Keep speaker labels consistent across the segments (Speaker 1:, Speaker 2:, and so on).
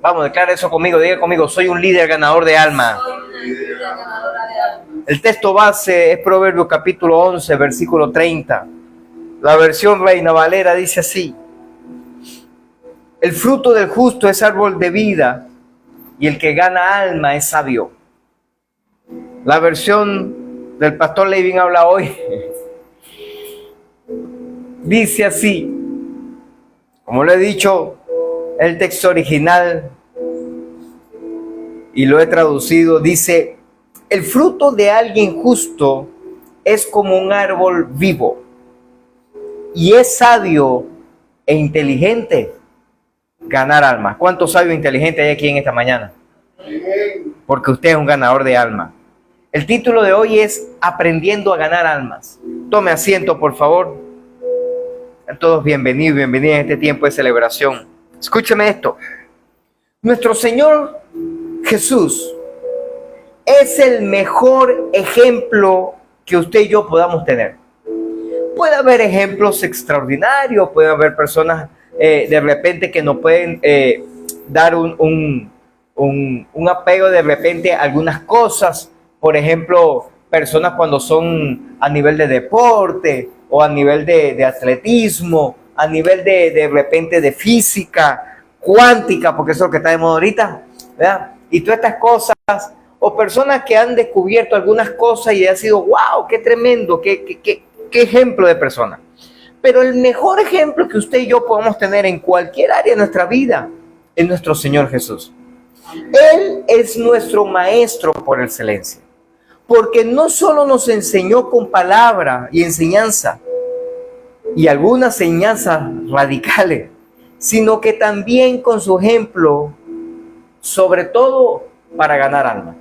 Speaker 1: Vamos, declara eso conmigo, diga conmigo, soy un líder ganador de alma. El texto base es Proverbios capítulo 11, versículo 30. La versión Reina Valera dice así: el fruto del justo es árbol de vida y el que gana alma es sabio. La versión del pastor Levin habla hoy dice así, como lo he dicho, el texto original y lo he traducido, dice: el fruto de alguien justo es como un árbol vivo y es sabio e inteligente ganar alma. ¿Cuántos sabios e inteligentes hay aquí en esta mañana? Porque usted es un ganador de alma. El título de hoy es Aprendiendo a ganar almas. Tome asiento, por favor. A todos bienvenidos y bienvenidas a este tiempo de celebración. Escúcheme esto. Nuestro Señor Jesús es el mejor ejemplo que usted y yo podamos tener. Puede haber ejemplos extraordinarios, puede haber personas de repente que nos pueden dar un apego de repente a algunas cosas. Por ejemplo, personas cuando son a nivel de deporte o a nivel de atletismo, a nivel de repente de física cuántica, porque eso es lo que está de moda ahorita, ¿verdad? Y todas estas cosas, o personas que han descubierto algunas cosas y ha sido, wow, qué tremendo, qué ejemplo de persona. Pero el mejor ejemplo que usted y yo podemos tener en cualquier área de nuestra vida es nuestro Señor Jesús. Él es nuestro maestro por excelencia, porque no solo nos enseñó con palabra y enseñanza, y algunas enseñanzas radicales, sino que también con su ejemplo, sobre todo para ganar alma.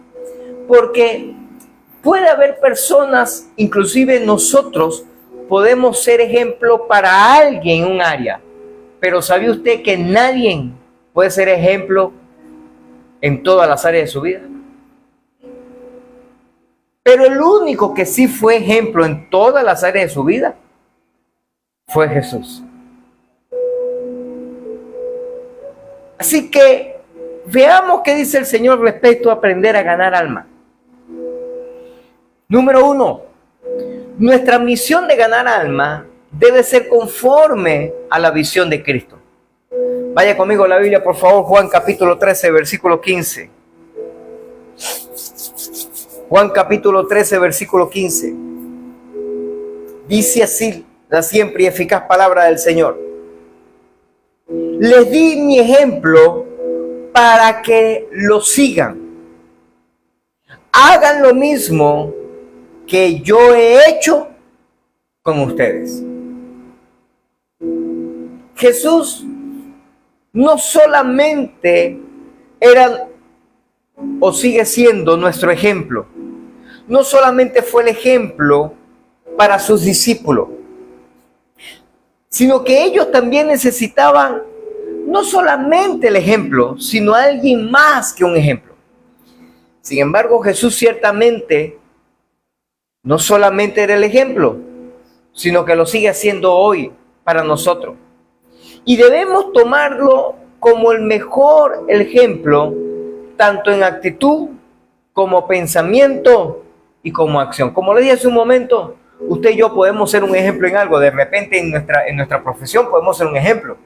Speaker 1: Porque puede haber personas, inclusive nosotros, podemos ser ejemplo para alguien en un área, pero ¿sabe usted que nadie puede ser ejemplo en todas las áreas de su vida? Pero el único que sí fue ejemplo en todas las áreas de su vida fue Jesús. Así que veamos qué dice el Señor respecto a aprender a ganar alma. Número 1, nuestra misión de ganar alma debe ser conforme a la visión de Cristo. Vaya conmigo a la Biblia, por favor, Juan capítulo 13, versículo 15. Juan capítulo 13, versículo 15. Dice así la siempre y eficaz palabra del Señor: les di mi ejemplo para que lo sigan. Hagan lo mismo que yo he hecho con ustedes. Jesús no solamente era o sigue siendo nuestro ejemplo, no solamente fue el ejemplo para sus discípulos, sino que ellos también necesitaban no solamente el ejemplo, sino alguien más que un ejemplo. Sin embargo, Jesús ciertamente no solamente era el ejemplo, sino que lo sigue haciendo hoy para nosotros. Y debemos tomarlo como el mejor ejemplo, tanto en actitud como pensamiento y como acción. Como le dije hace un momento, usted y yo podemos ser un ejemplo en algo. De repente en nuestra profesión podemos ser un ejemplo.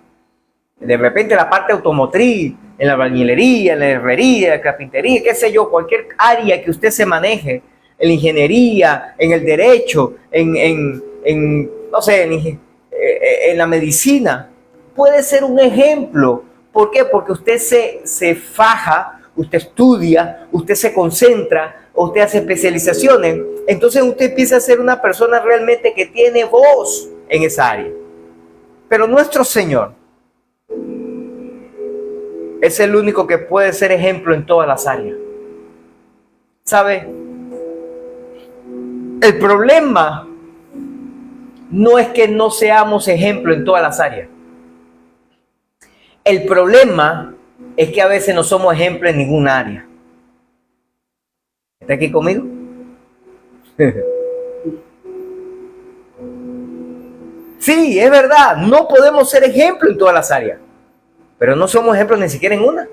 Speaker 1: De repente en la parte automotriz, en la albañilería, en la herrería, en la carpintería, qué sé yo, cualquier área que usted se maneje, en la ingeniería, en el derecho, no sé, en la medicina, puede ser un ejemplo. ¿Por qué? Porque usted se faja, usted estudia, usted se concentra, usted hace especializaciones. Entonces usted empieza a ser una persona realmente que tiene voz en esa área. Pero nuestro Señor es el único que puede ser ejemplo en todas las áreas. ¿Sabe? El problema no es que no seamos ejemplo en todas las áreas. El problema es que a veces no somos ejemplo en ninguna área. ¿Está aquí conmigo? Sí, es verdad, no podemos ser ejemplo en todas las áreas, pero no somos ejemplos ni siquiera en una.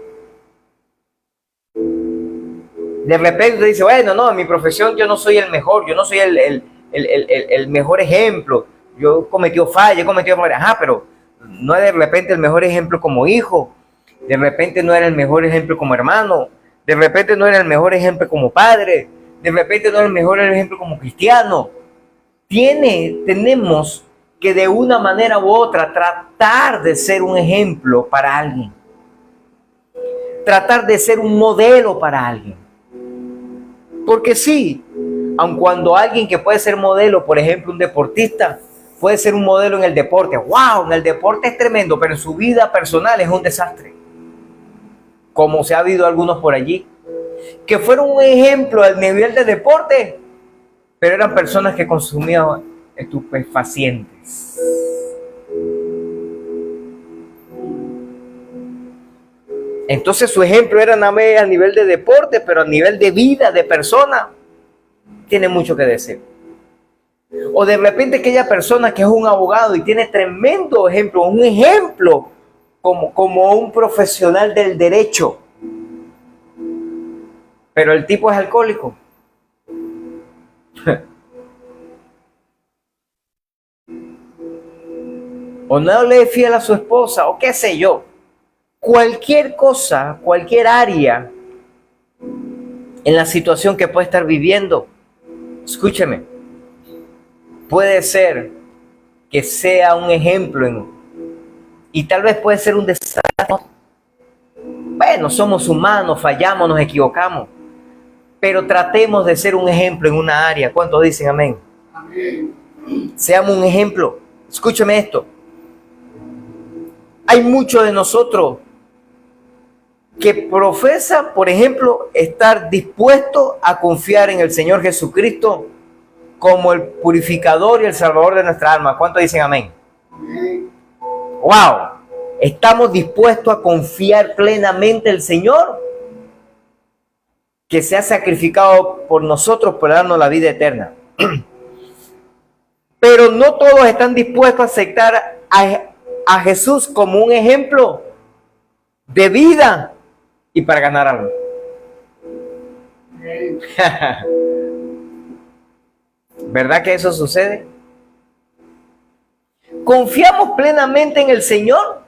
Speaker 1: De repente dice, bueno, no, en mi profesión yo no soy el mejor, yo no soy el mejor ejemplo, yo cometió fallas, he cometido errores, ajá, pero no es de repente el mejor ejemplo como hijo, de repente no era el mejor ejemplo como hermano, de repente no era el mejor ejemplo como padre, de repente no era el mejor ejemplo como cristiano. Tenemos que de una manera u otra tratar de ser un ejemplo para alguien, tratar de ser un modelo para alguien. Porque sí, aun cuando alguien que puede ser modelo, por ejemplo un deportista, puede ser un modelo en el deporte, wow, en el deporte es tremendo, pero en su vida personal es un desastre. Como se ha habido algunos por allí, que fueron un ejemplo al nivel de deporte, pero eran personas que consumían estupefacientes. Entonces su ejemplo era nada más a nivel de deporte, pero a nivel de vida, de persona, tiene mucho que decir. O de repente aquella persona que es un abogado y tiene tremendo ejemplo, un ejemplo como un profesional del derecho, pero el tipo es alcohólico. O no le es fiel a su esposa, o qué sé yo. Cualquier cosa, cualquier área en la situación que puede estar viviendo, escúcheme, puede ser que sea un ejemplo y tal vez puede ser un desastre. Bueno, somos humanos, fallamos, nos equivocamos, pero tratemos de ser un ejemplo en una área. ¿Cuántos dicen amén? Amén. Seamos un ejemplo. Escúcheme esto. Hay muchos de nosotros que profesa, por ejemplo, estar dispuesto a confiar en el Señor Jesucristo como el purificador y el salvador de nuestra alma. ¿Cuántos dicen amén? Amén. ¡Wow! Estamos dispuestos a confiar plenamente en el Señor, que se ha sacrificado por nosotros por darnos la vida eterna. Pero no todos están dispuestos a aceptar a Jesús como un ejemplo de vida y para ganar algo. ¿Verdad que eso sucede? Confiamos plenamente en el Señor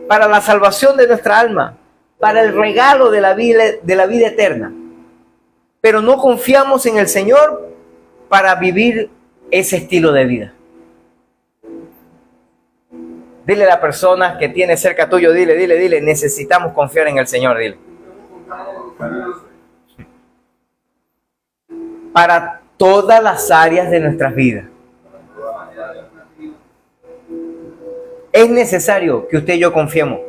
Speaker 1: para la salvación de nuestra alma, para el regalo de la vida eterna. Pero no confiamos en el Señor para vivir ese estilo de vida. Dile a la persona que tiene cerca tuyo, dile, necesitamos confiar en el Señor, dile. Para todas las áreas de nuestras vidas. Es necesario que usted y yo confiemos.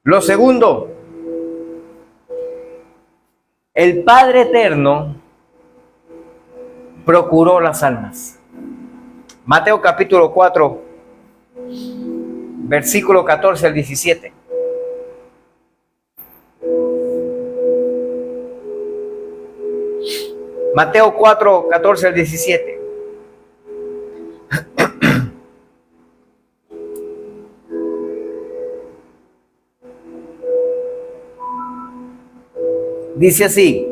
Speaker 1: Lo segundo, el Padre Eterno procuró las almas. Mateo capítulo 4, versículo 14 al 17. Mateo 4, 14 al 17. Dice así: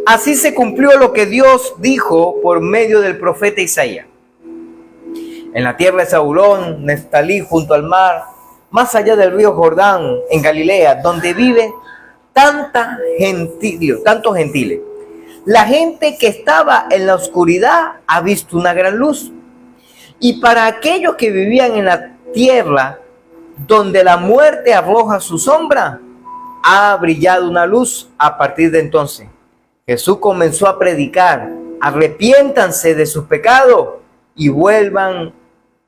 Speaker 1: así se cumplió lo que Dios dijo por medio del profeta Isaías. En la tierra de Zabulón, Neftalí, junto al mar, más allá del río Jordán, en Galilea, donde vive tantos gentiles. La gente que estaba en la oscuridad ha visto una gran luz. Y para aquellos que vivían en la tierra, donde la muerte arroja su sombra, ha brillado una luz a partir de entonces. Jesús comenzó a predicar: arrepiéntanse de sus pecados y vuelvan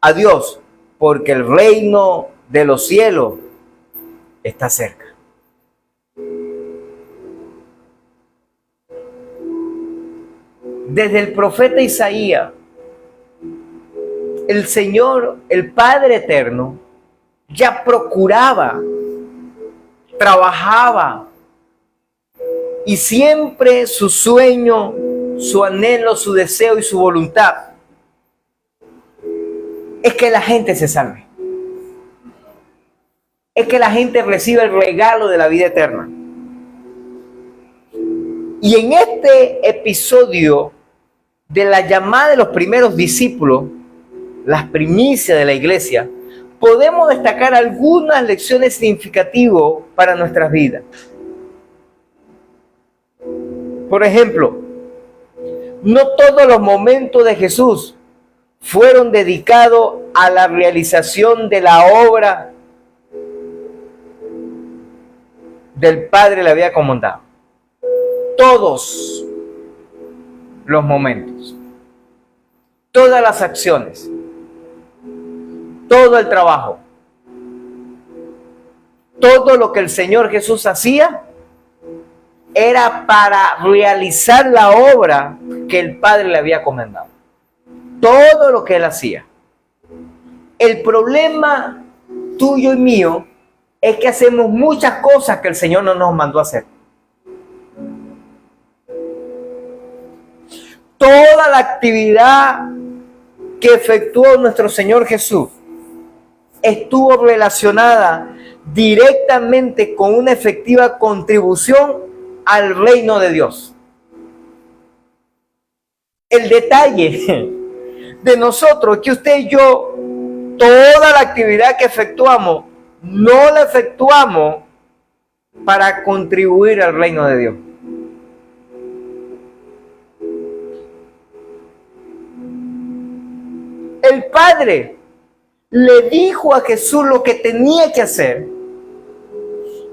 Speaker 1: a Dios, porque el reino de los cielos está cerca. Desde el profeta Isaías, el Señor, el Padre Eterno, ya procuraba, trabajaba, y siempre su sueño, su anhelo, su deseo y su voluntad es que la gente se salve. es que la gente reciba el regalo de la vida eterna. Y en este episodio de la llamada de los primeros discípulos, las primicias de la iglesia, podemos destacar algunas lecciones significativas para nuestras vidas. Por ejemplo, no todos los momentos de Jesús fueron dedicados a la realización de la obra del Padre le había comandado. Todos los momentos, todas las acciones, todo el trabajo, todo lo que el Señor Jesús hacía era para realizar la obra que el Padre le había comandado. Todo lo que él hacía. El problema tuyo y mío es que hacemos muchas cosas que el Señor no nos mandó a hacer. Toda la actividad que efectuó nuestro Señor Jesús estuvo relacionada directamente con una efectiva contribución al reino de Dios. El detalle de nosotros es que usted y yo, toda la actividad que efectuamos, no la efectuamos para contribuir al reino de Dios. El Padre le dijo a Jesús lo que tenía que hacer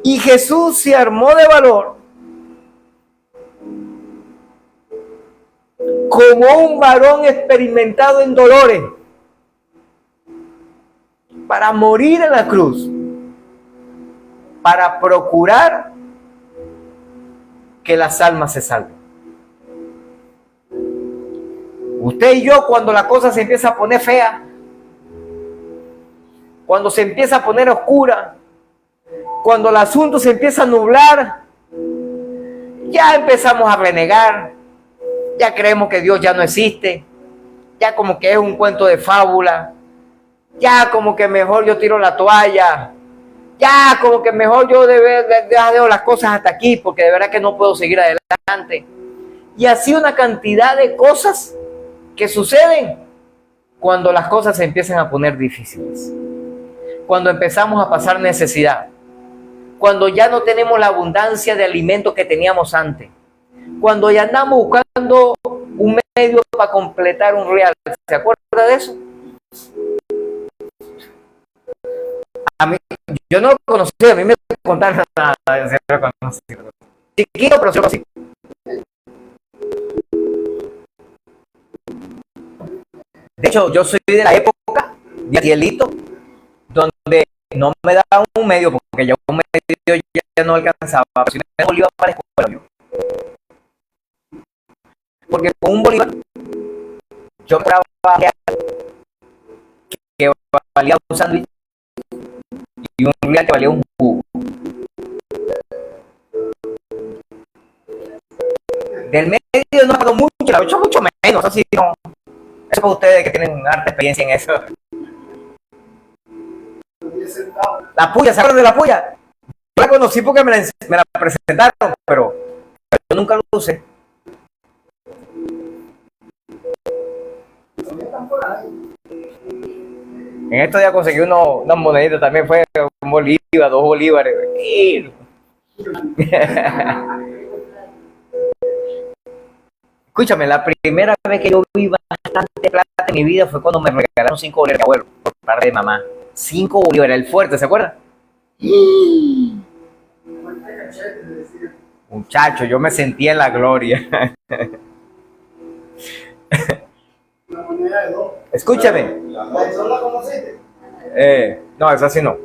Speaker 1: y Jesús se armó de valor como un varón experimentado en dolores para morir en la cruz, para procurar que las almas se salven. Usted y yo, cuando la cosa se empieza a poner fea, cuando se empieza a poner oscura, cuando el asunto se empieza a nublar, ya empezamos a renegar, ya creemos que Dios ya no existe, ya como que es un cuento de fábula, ya como que mejor yo tiro la toalla, ya como que mejor yo dejo las cosas hasta aquí porque de verdad que no puedo seguir adelante. Y así una cantidad de cosas que suceden cuando las cosas se empiezan a poner difíciles, cuando empezamos a pasar necesidad, cuando ya no tenemos la abundancia de alimentos que teníamos antes, cuando ya andamos buscando un medio para completar un real. ¿Se acuerda de eso? A mí, yo no lo conocí, a mí me contaron nada de ser reconocido. Chiquito, pero sí. De hecho, yo soy de la época de Cielito, donde no me daban un medio, porque ya un medio ya no alcanzaba. Pero si me daban un bolívar para la escuela, porque con un bolívar yo compraba que valía un sándwich y un real que valía un jugo. Del medio no pagó mucho, la he hecho mucho menos, así no. Eso para ustedes que tienen harta experiencia en eso. La puya, ¿se acuerdan de la puya? Yo la conocí porque me la presentaron, pero yo nunca lo usé. En estos días conseguí unas moneditas también, fue un bolívar, 2 bolívares. Escúchame, la primera vez que yo vi bastante plata en mi vida fue cuando me regalaron 5 bolívares de abuelo por parte de mamá. 5 bolívares, el fuerte, ¿se acuerdan? Muchacho, yo me sentía en la gloria.
Speaker 2: La moneda de 2.
Speaker 1: Escúchame.
Speaker 2: ¿La conociste?
Speaker 1: No, esa sí no.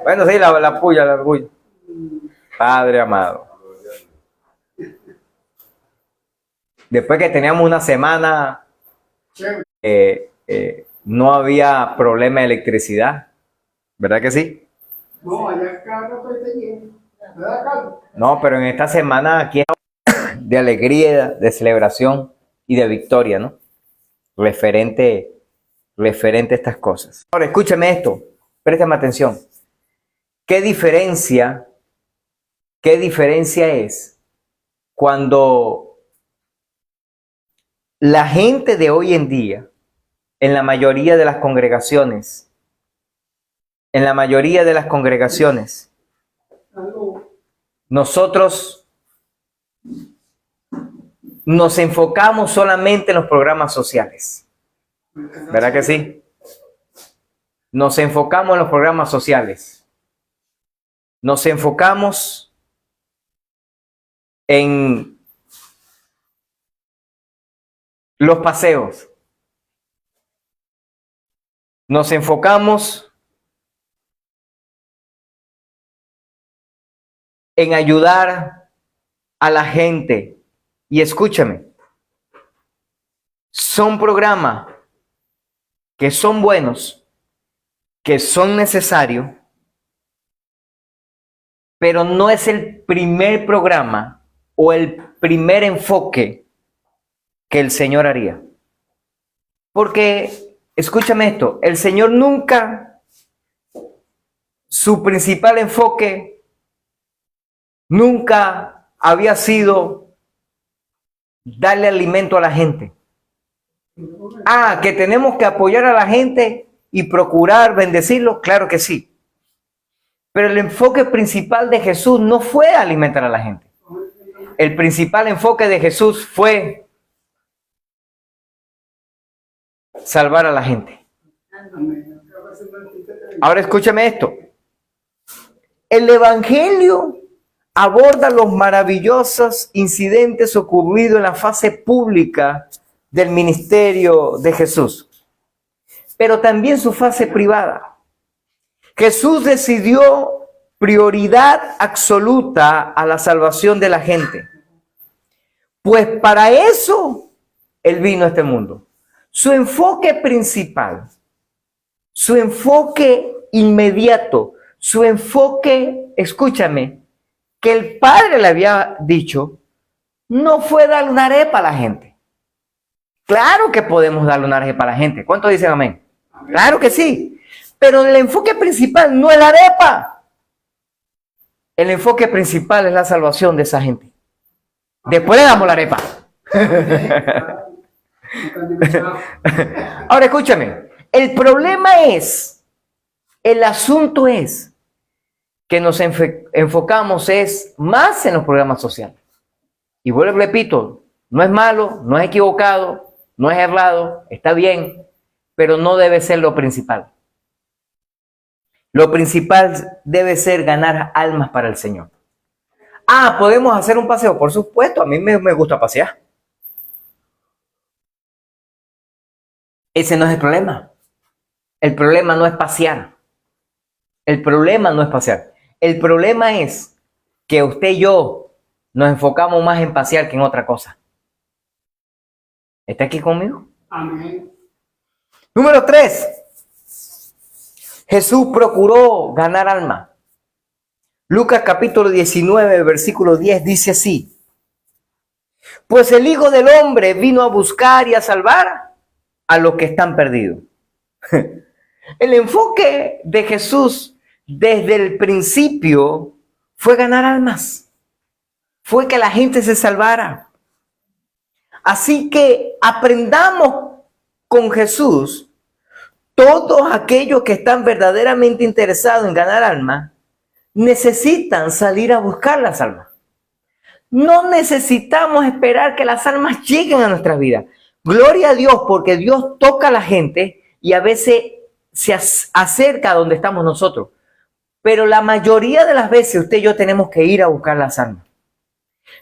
Speaker 1: Bueno, sí, la puya. Padre amado. Después que teníamos una semana, no había problema de electricidad. ¿Verdad que sí?
Speaker 2: No, allá cada rato está lleno. ¿Verdad, Carlos?
Speaker 1: No, pero en esta semana aquí de alegría, de celebración y de victoria, ¿no? Referente a estas cosas. Ahora, escúcheme esto. Préstame atención. ¿Qué diferencia es cuando la gente de hoy en día, en la mayoría de las congregaciones, nosotros nos enfocamos solamente en los programas sociales? ¿Verdad que sí? Nos enfocamos en los programas sociales. Nos enfocamos en los paseos. Nos enfocamos en ayudar a la gente. Y escúchame, son programas que son buenos, que son necesarios, pero no es el primer programa o el primer enfoque que el Señor haría. Porque, escúchame esto, el Señor nunca, su principal enfoque nunca había sido darle alimento a la gente. Que tenemos que apoyar a la gente y procurar bendecirlos, claro que sí. Pero el enfoque principal de Jesús no fue alimentar a la gente. El principal enfoque de Jesús fue salvar a la gente. Ahora escúchame esto. El Evangelio aborda los maravillosos incidentes ocurridos en la fase pública del ministerio de Jesús, pero también su fase privada. Jesús decidió prioridad absoluta a la salvación de la gente, pues para eso Él vino a este mundo. Su enfoque principal, su enfoque inmediato, su enfoque, escúchame, que el Padre le había dicho, no fue darle una arepa a la gente. Claro que podemos darle una arepa a la gente. ¿Cuántos dicen amén? Claro que sí. Pero el enfoque principal no es la arepa. El enfoque principal es la salvación de esa gente. Después le damos la arepa. Ahora escúchame. El asunto es que nos enfocamos más en los programas sociales. Y vuelvo y repito, no es malo, no es equivocado, no es errado, está bien, pero no debe ser lo principal. Lo principal debe ser ganar almas para el Señor. ¿Podemos hacer un paseo? Por supuesto, a mí me gusta pasear. Ese no es el problema. El problema no es pasear. El problema es que usted y yo nos enfocamos más en pasear que en otra cosa. ¿Está aquí conmigo?
Speaker 2: Amén.
Speaker 1: Número 3. Jesús procuró ganar alma. Lucas capítulo 19, versículo 10 dice así. Pues el Hijo del Hombre vino a buscar y a salvar a los que están perdidos. El enfoque de Jesús desde el principio fue ganar almas. Fue que la gente se salvara. Así que aprendamos con Jesús. Todos aquellos que están verdaderamente interesados en ganar almas necesitan salir a buscar las almas. No necesitamos esperar que las almas lleguen a nuestra vida. Gloria a Dios, porque Dios toca a la gente y a veces se acerca a donde estamos nosotros. Pero la mayoría de las veces usted y yo tenemos que ir a buscar las almas.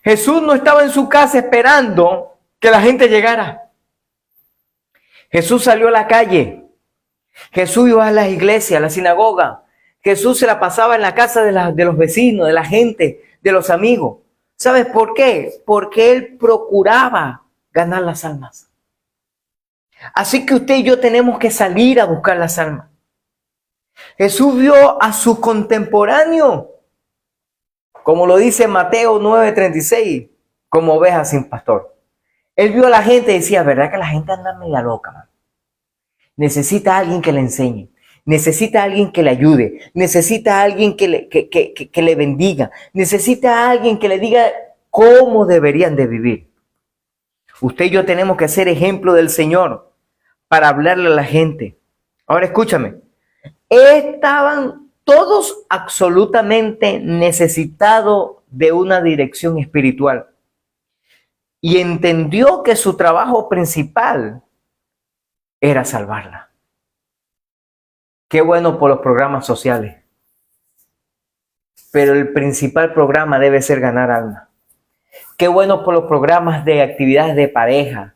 Speaker 1: Jesús no estaba en su casa esperando que la gente llegara. Jesús salió a la calle. Jesús iba a las iglesias, a la sinagoga. Jesús se la pasaba en la casa de los vecinos, de la gente, de los amigos. ¿Sabes por qué? Porque Él procuraba ganar las almas. Así que usted y yo tenemos que salir a buscar las almas. Jesús vio a sus contemporáneos, como lo dice Mateo 9:36, como ovejas sin pastor. Él vio a la gente y decía, ¿verdad que la gente anda media loca, man? Necesita a alguien que le enseñe. necesita a alguien que le ayude, necesita a alguien que le bendiga, necesita a alguien que le diga cómo deberían de vivir. Usted y yo tenemos que ser ejemplo del Señor para hablarle a la gente. Ahora escúchame, estaban todos absolutamente necesitados de una dirección espiritual y entendió que su trabajo principal era salvarla. Qué bueno por los programas sociales, pero el principal programa debe ser ganar alma. Qué bueno por los programas de actividades de pareja,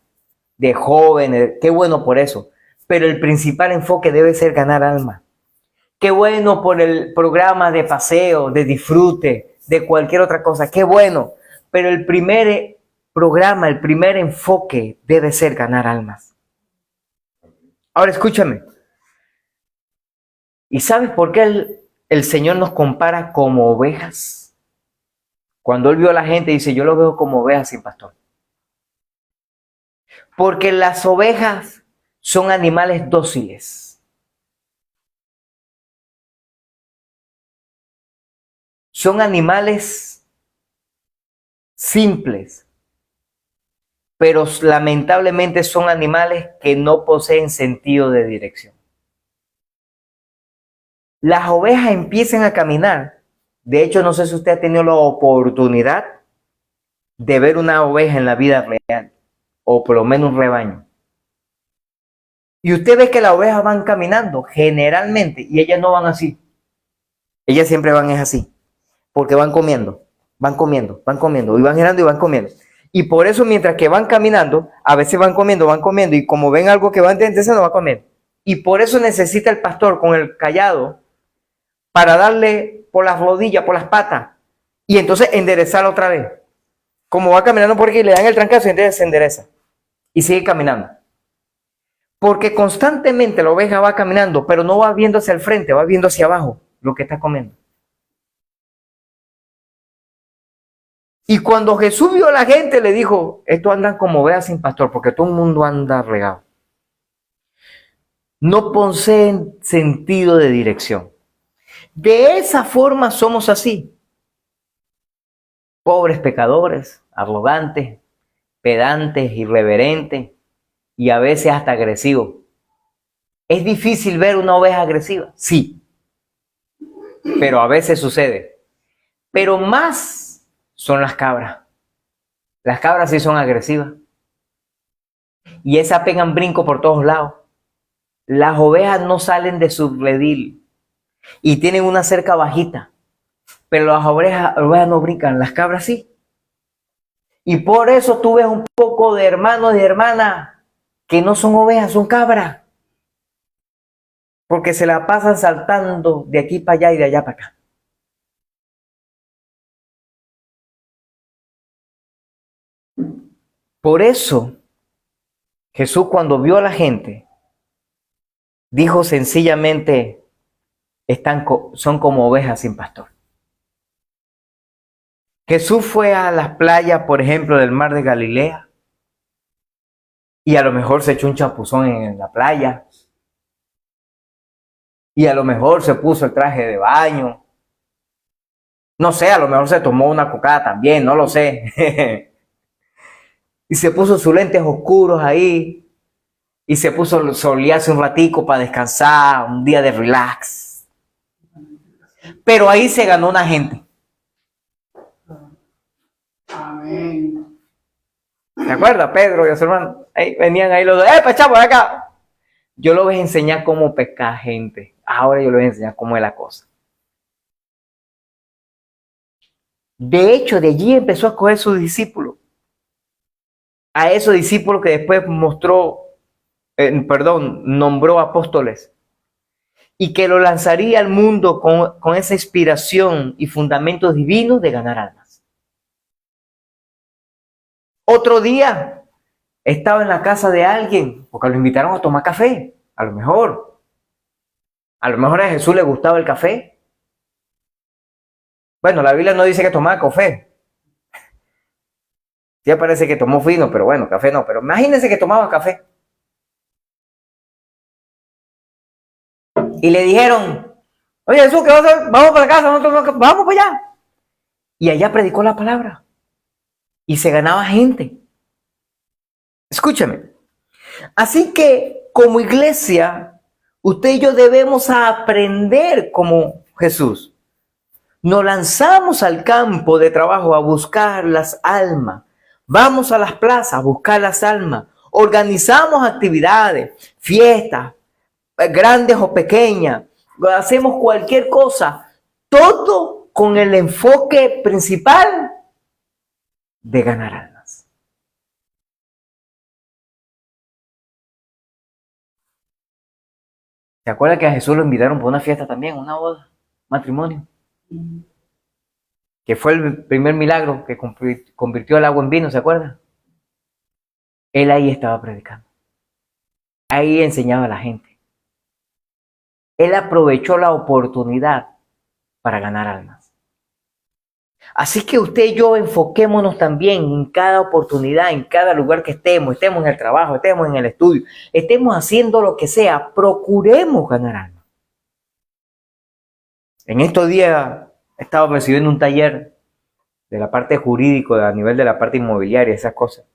Speaker 1: de jóvenes, qué bueno por eso, pero el principal enfoque debe ser ganar alma. Qué bueno por el programa de paseo, de disfrute, de cualquier otra cosa, qué bueno, pero el primer programa, el primer enfoque debe ser ganar almas. Ahora escúchame. ¿Y sabes por qué el Señor nos compara como ovejas? Cuando Él vio a la gente, dice, yo lo veo como ovejas sin pastor. Porque las ovejas son animales dóciles. Son animales simples, pero lamentablemente son animales que no poseen sentido de dirección. Las ovejas empiezan a caminar. De hecho, no sé si usted ha tenido la oportunidad de ver una oveja en la vida real, o por lo menos un rebaño. Y usted ve que las ovejas van caminando generalmente, y ellas no van así. Ellas siempre van es así, porque van comiendo, y van girando y van comiendo. Y por eso mientras que van caminando, a veces van comiendo, y como ven algo que va intentando, van comiendo. Y por eso necesita el pastor con el cayado para darle por las rodillas, por las patas, y entonces enderezarla otra vez. Como va caminando por aquí, le dan el trancazo y entonces se endereza. Y sigue caminando. Porque constantemente la oveja va caminando, pero no va viendo hacia el frente, va viendo hacia abajo lo que está comiendo. Y cuando Jesús vio a la gente, le dijo, estos andan como ovejas sin pastor, porque todo el mundo anda regado. No poseen sentido de dirección. De esa forma somos así. Pobres pecadores, arrogantes, pedantes, irreverentes y a veces hasta agresivos. ¿Es difícil ver una oveja agresiva? Sí, pero a veces sucede. Pero más son las cabras. Las cabras sí son agresivas. Y esas pegan brinco por todos lados. Las ovejas no salen de su redil y tienen una cerca bajita. Pero las ovejas no brincan, las cabras sí. Y por eso tú ves un poco de hermanos y hermanas que no son ovejas, son cabras. Porque se la pasan saltando de aquí para allá y de allá para acá. Por eso, Jesús cuando vio a la gente, dijo sencillamente, son como ovejas sin pastor. Jesús fue a las playas, por ejemplo, del mar de Galilea, y a lo mejor se echó un chapuzón en la playa, y a lo mejor se puso el traje de baño. No sé, a lo mejor se tomó una cocada también, no lo sé. Y se puso sus lentes oscuros ahí, y se puso a solearse un ratico para descansar, un día de relax. Pero ahí se ganó una gente.
Speaker 2: Amén.
Speaker 1: ¿Se acuerda? Pedro y su hermano. Ahí venían ahí los dos. Chavo, de acá! Yo lo voy a enseñar cómo pescar gente. Ahora yo le voy a enseñar cómo es la cosa. De hecho, de allí empezó a escoger sus discípulos. A esos discípulos que después nombró apóstoles. Y que lo lanzaría al mundo con esa inspiración y fundamentos divinos de ganar almas. Otro día estaba en la casa de alguien, porque lo invitaron a tomar café, a lo mejor. A lo mejor a Jesús le gustaba el café. Bueno, la Biblia no dice que tomaba café. Ya parece que tomó fino, pero bueno, café no. Pero imagínense que tomaba café. Y le dijeron, oye Jesús, ¿qué vas a hacer? Vamos para la casa, vamos para allá. Y allá predicó la palabra. Y se ganaba gente. Escúchame. Así que como iglesia, usted y yo debemos aprender como Jesús. Nos lanzamos al campo de trabajo a buscar las almas. Vamos a las plazas a buscar las almas. Organizamos actividades, fiestas, grandes o pequeñas. Hacemos cualquier cosa. Todo con el enfoque principal de ganar almas. ¿Se acuerda que a Jesús lo invitaron por una fiesta también, una boda, matrimonio? Que fue el primer milagro que convirtió el agua en vino, ¿se acuerda? Él ahí estaba predicando. Ahí enseñaba a la gente. Él aprovechó la oportunidad para ganar almas. Así que usted y yo enfoquémonos también en cada oportunidad, en cada lugar que estemos en el trabajo, estemos en el estudio, estemos haciendo lo que sea, procuremos ganar almas. En estos días he estado recibiendo un taller de la parte jurídica, a nivel de la parte inmobiliaria, esas cosas.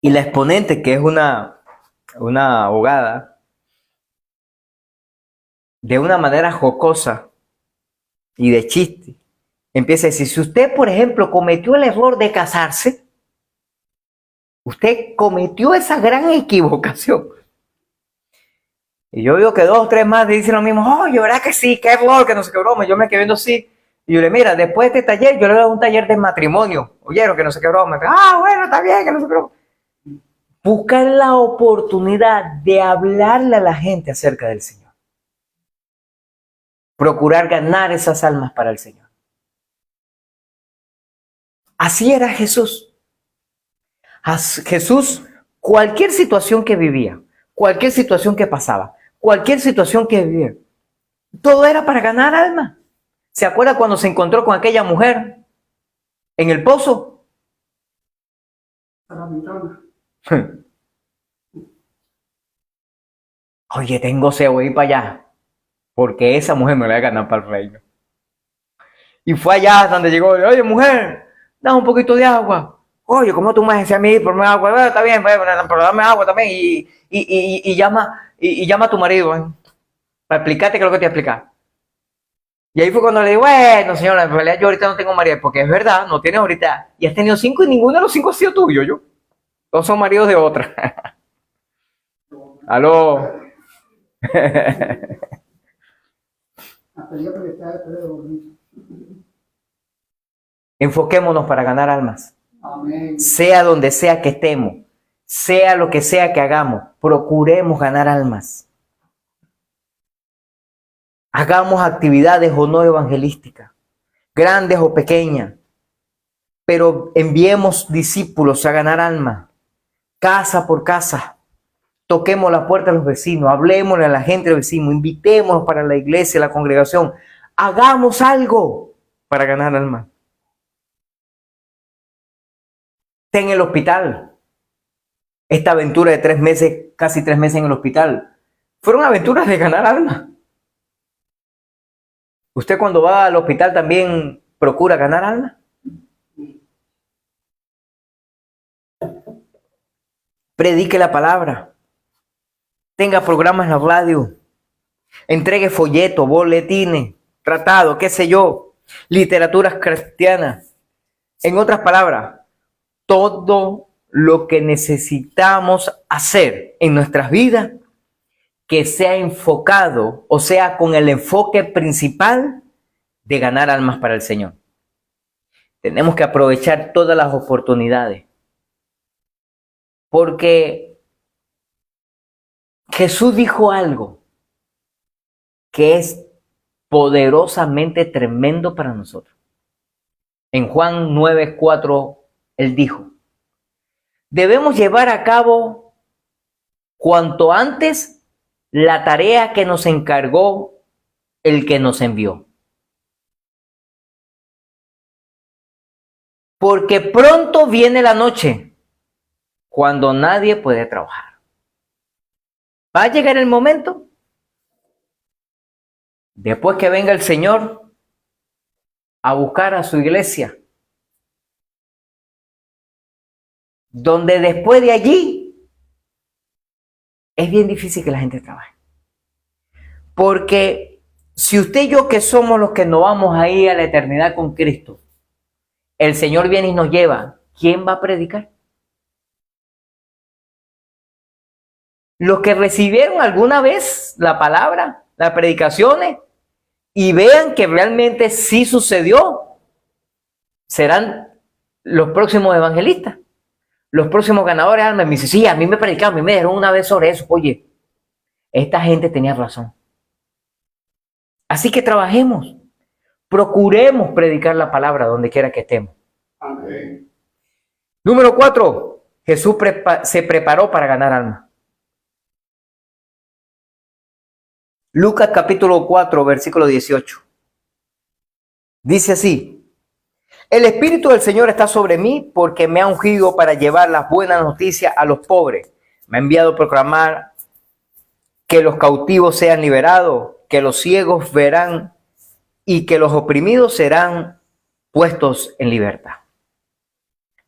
Speaker 1: Y la exponente, que es una abogada, de una manera jocosa y de chiste, empieza a decir, si usted, por ejemplo, cometió el error de casarse, usted cometió esa gran equivocación. Y yo veo que 2 o 3 más dicen lo mismo, oye, ¿verdad que sí? Qué error, que no sé qué broma. Yo me quedé viendo así. Y yo le mira, después de este taller, yo le doy un taller de matrimonio. Oyeron que no sé qué broma. Bueno, está bien, que no sé qué broma. Buscar la oportunidad de hablarle a la gente acerca del Señor. Procurar ganar esas almas para el Señor. Así era Jesús. Jesús, cualquier situación que vivía, cualquier situación que pasaba, cualquier situación que vivía, todo era para ganar almas. ¿Se acuerda cuando se encontró con aquella mujer en el pozo? Oye, tengo sed, voy a ir para allá, porque esa mujer me la va a ganar para el reino. Y fue allá donde llegó, oye, mujer, dame un poquito de agua. Oye, ¿cómo tú me decías a mí por más agua? Bueno, está bien, pero dame agua también y llama a tu marido, para explicarte qué es lo que te voy a explicar. Y ahí fue cuando le dije, bueno, señora, en realidad yo ahorita no tengo marido, porque es verdad, no tienes ahorita. Y has tenido 5 y ninguno de los 5 ha sido tuyo, yo. Todos son maridos de otra. Aló. Enfoquémonos para ganar almas.
Speaker 2: Amén.
Speaker 1: Sea donde sea que estemos, sea lo que sea que hagamos, procuremos ganar almas. Hagamos actividades o no evangelísticas, grandes o pequeñas, pero enviemos discípulos a ganar almas, casa por casa. Toquemos la puerta a los vecinos, hablemosle a la gente del vecino, invitémonos para la iglesia, la congregación. Hagamos algo para ganar almas. Está en el hospital. Esta aventura de 3 meses, casi 3 meses en el hospital, fueron aventuras de ganar almas. ¿Usted cuando va al hospital también procura ganar almas? Predique la palabra. Tenga programas en la radio. Entregue folletos, boletines, tratados, qué sé yo, literaturas cristianas. En otras palabras, todo lo que necesitamos hacer en nuestras vidas que sea enfocado, o sea, con el enfoque principal de ganar almas para el Señor. Tenemos que aprovechar todas las oportunidades, porque Jesús dijo algo que es poderosamente tremendo para nosotros. En Juan 9:4, Él dijo, debemos llevar a cabo cuanto antes la tarea que nos encargó el que nos envió. Porque pronto viene la noche, cuando nadie puede trabajar. Va a llegar el momento, después que venga el Señor a buscar a su iglesia, donde después de allí es bien difícil que la gente trabaje. Porque si usted y yo, que somos los que nos vamos a ir a la eternidad con Cristo, el Señor viene y nos lleva, ¿quién va a predicar? Los que recibieron alguna vez la palabra, las predicaciones, y vean que realmente sí sucedió, serán los próximos evangelistas, los próximos ganadores de almas. Me dice, sí, a mí me predicaron, a mí me dieron una vez sobre eso. Oye, esta gente tenía razón. Así que trabajemos, procuremos predicar la palabra donde quiera que estemos.
Speaker 2: Amén.
Speaker 1: Número 4, Jesús se preparó para ganar almas. Lucas capítulo 4, versículo 18. Dice así: el Espíritu del Señor está sobre mí porque me ha ungido para llevar las buenas noticias a los pobres. Me ha enviado a proclamar que los cautivos sean liberados, que los ciegos verán y que los oprimidos serán puestos en libertad.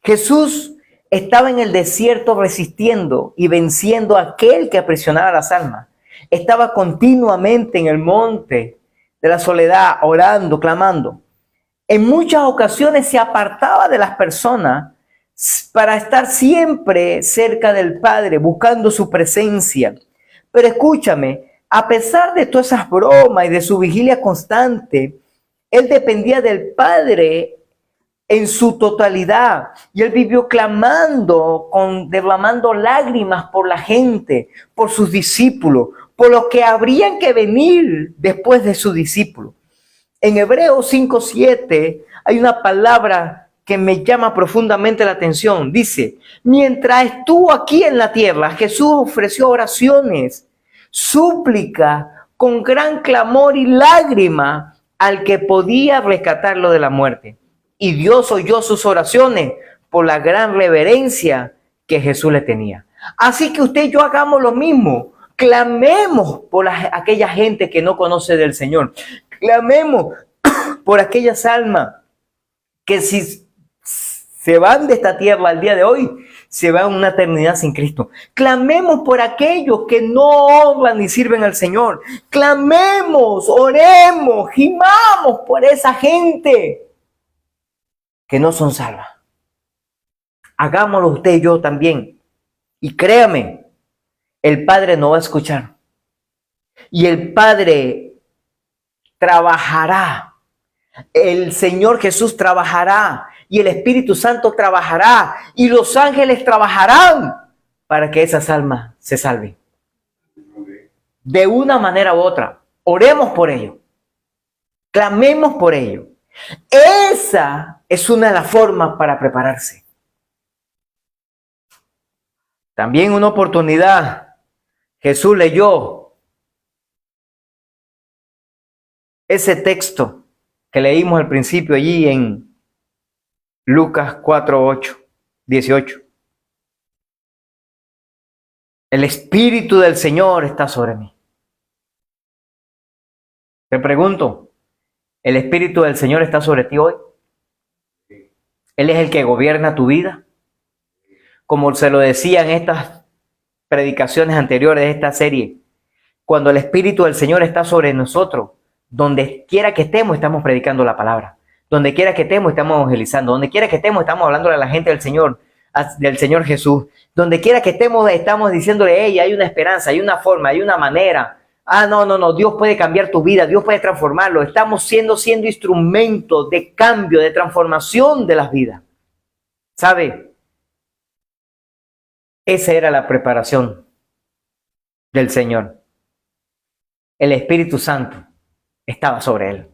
Speaker 1: Jesús estaba en el desierto resistiendo y venciendo a aquel que aprisionaba las almas. Estaba continuamente en el monte de la soledad, orando, clamando. En muchas ocasiones se apartaba de las personas para estar siempre cerca del Padre, buscando su presencia. Pero escúchame, a pesar de todas esas bromas y de su vigilia constante, él dependía del Padre en su totalidad. Y él vivió clamando, derramando lágrimas por la gente, por sus discípulos, por los que habrían que venir después de sus discípulos. En Hebreos 5:7 hay una palabra que me llama profundamente la atención. Dice, mientras estuvo aquí en la tierra, Jesús ofreció oraciones, súplica, con gran clamor y lágrima al que podía rescatarlo de la muerte. Y Dios oyó sus oraciones por la gran reverencia que Jesús le tenía. Así que usted y yo hagamos lo mismo. Clamemos por aquella gente que no conoce del Señor. Clamemos por aquellas almas que si se van de esta tierra al día de hoy, se van a una eternidad sin Cristo. Clamemos por aquellos que no honran ni sirven al Señor. Clamemos, oremos, gimamos por esa gente que no son salvas. Hagámoslo usted y yo también. Y créame, el Padre no va a escuchar. Y el Padre trabajará. El Señor Jesús trabajará. Y el Espíritu Santo trabajará. Y los ángeles trabajarán para que esas almas se salven. De una manera u otra. Oremos por ello. Clamemos por ello. Esa es una de las formas para prepararse. También una oportunidad. Jesús leyó ese texto que leímos al principio allí en Lucas 4:18. El Espíritu del Señor está sobre mí. Te pregunto, ¿el Espíritu del Señor está sobre ti hoy? Él es el que gobierna tu vida. Como se lo decía en estas predicaciones anteriores de esta serie, cuando el Espíritu del Señor está sobre nosotros, donde quiera que estemos, estamos predicando la palabra. Donde quiera que estemos, estamos evangelizando. Donde quiera que estemos, estamos hablándole a la gente del Señor Jesús. Donde quiera que estemos, estamos diciéndole, hey, hay una esperanza, hay una forma, hay una manera. No, Dios puede cambiar tu vida, Dios puede transformarlo. Estamos siendo instrumentos de cambio, de transformación de las vidas. ¿Sabe? Esa era la preparación del Señor. El Espíritu Santo estaba sobre él.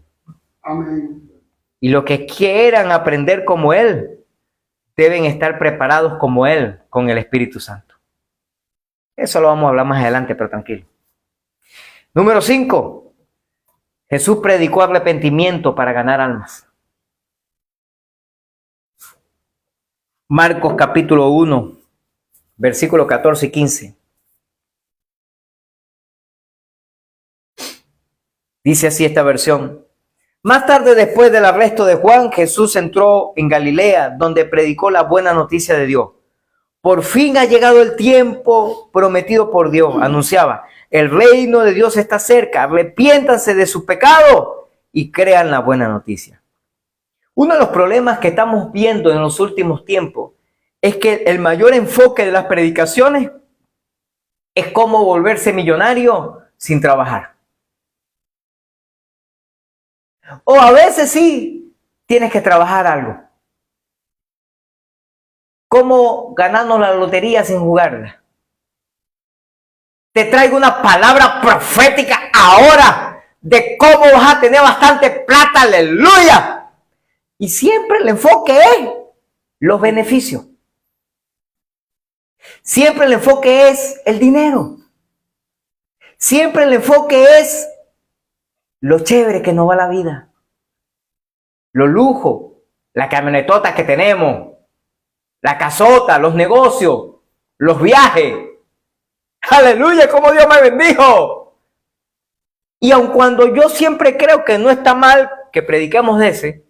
Speaker 2: Amén.
Speaker 1: Y los que quieran aprender como él, deben estar preparados como él, con el Espíritu Santo. Eso lo vamos a hablar más adelante, pero tranquilo. Número 5. Jesús predicó arrepentimiento para ganar almas. Marcos capítulo 1, versículos 14 y 15. Dice así esta versión. Más tarde, después del arresto de Juan, Jesús entró en Galilea, donde predicó la buena noticia de Dios. Por fin ha llegado el tiempo prometido por Dios, anunciaba. El reino de Dios está cerca. Arrepiéntanse de sus pecados y crean la buena noticia. Uno de los problemas que estamos viendo en los últimos tiempos es que el mayor enfoque de las predicaciones es cómo volverse millonario sin trabajar. O a veces sí tienes que trabajar algo. ¿Cómo ganarnos la lotería sin jugarla? Te traigo una palabra profética ahora de cómo vas a tener bastante plata, aleluya. Y siempre el enfoque es los beneficios. Siempre el enfoque es el dinero. Siempre el enfoque es lo chévere que nos va la vida. Los lujos, la camionetota que tenemos, la casota, los negocios, los viajes. Aleluya, como Dios me bendijo. Y aun cuando yo siempre creo que no está mal que prediquemos de ese,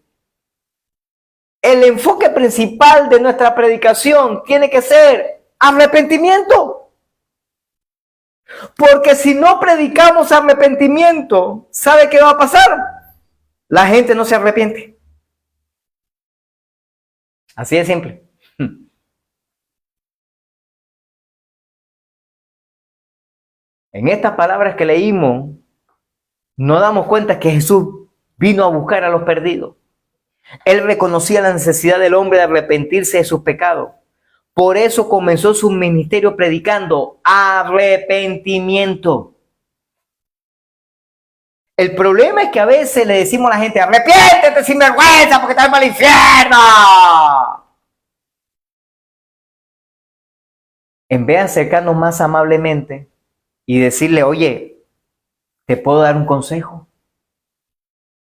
Speaker 1: el enfoque principal de nuestra predicación tiene que ser arrepentimiento. Porque si no predicamos arrepentimiento, ¿sabe qué va a pasar? La gente no se arrepiente. Así de simple. En estas palabras que leímos, nos damos cuenta que Jesús vino a buscar a los perdidos. Él reconocía la necesidad del hombre de arrepentirse de sus pecados. Por eso comenzó su ministerio predicando arrepentimiento. El problema es que a veces le decimos a la gente, arrepiéntete sin vergüenza porque estás para el infierno. En vez de acercarnos más amablemente y decirle, oye, ¿te puedo dar un consejo?